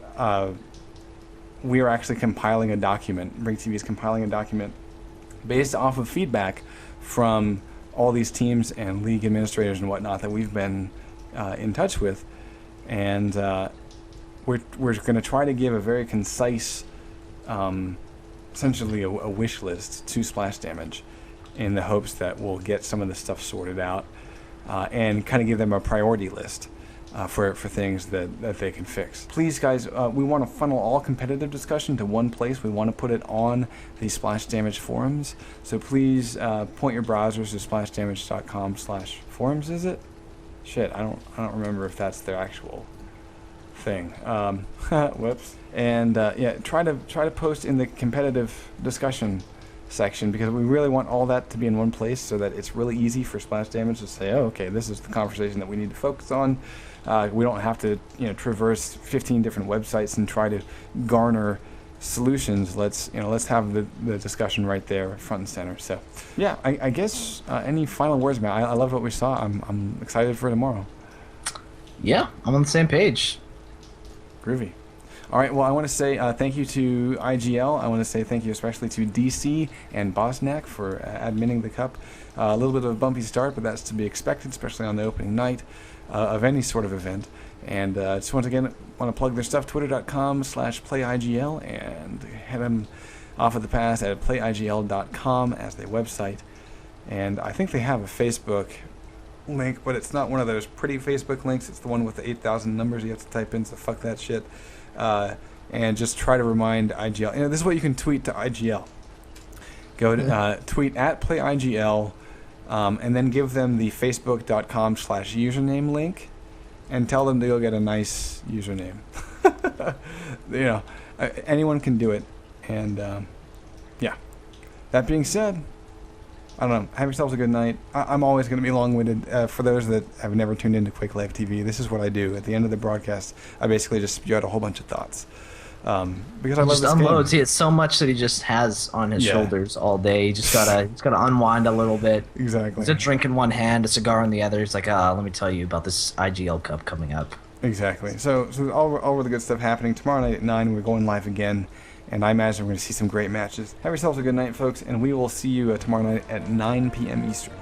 we are actually compiling a document. Bring TV is compiling a document based off of feedback from all these teams and league administrators and whatnot that we've been in touch with. And we're going to try to give a very concise essentially a wish list to Splash Damage, in the hopes that we'll get some of this stuff sorted out, and kind of give them a priority list for things that they can fix. Please, guys, we want to funnel all competitive discussion to one place. We want to put it on the Splash Damage forums. So please point your browsers to splashdamage.com/forums. Is it? Shit, I don't remember if that's their actual thing. Whoops. And yeah, try to post in the competitive discussion section, because we really want all that to be in one place so that it's really easy for Splash Damage to say, oh, okay, this is the conversation that we need to focus on. We don't have to, traverse 15 different websites and try to garner solutions. Let's have the discussion right there, front and center. So, yeah, I guess any final words, man? I loved what we saw. I'm excited for tomorrow. Yeah, I'm on the same page. Groovy. All right, well, I want to say thank you to IGL. I want to say thank you especially to DC and Bosnak for adminning the cup. A little bit of a bumpy start, but that's to be expected, especially on the opening night of any sort of event. And just once again, want to plug their stuff, twitter.com/playigl, and head them off of the pass at playigl.com as their website. And I think they have a Facebook link, but it's not one of those pretty Facebook links. It's the one with the 8,000 numbers you have to type in, so fuck that shit. And just try to remind IGL. This is what you can tweet to IGL. Go to tweet at PlayIGL, and then give them the facebook.com/username link, and tell them to go get a nice username. Anyone can do it. And yeah. That being said, I don't know. Have yourselves a good night. I'm always going to be long-winded. For those that have never tuned into Quake Live TV, this is what I do. At the end of the broadcast, I basically just spew out a whole bunch of thoughts. Because I love this game. He has so much that he just has on his shoulders all day. He's gotta unwind a little bit. Exactly. He's a drink in one hand, a cigar in the other. He's like, let me tell you about this IGL Cup coming up. Exactly. So all the good stuff happening. Tomorrow night at 9, we're going live again. And I imagine we're going to see some great matches. Have yourselves a good night, folks, and we will see you tomorrow night at 9 p.m. Eastern.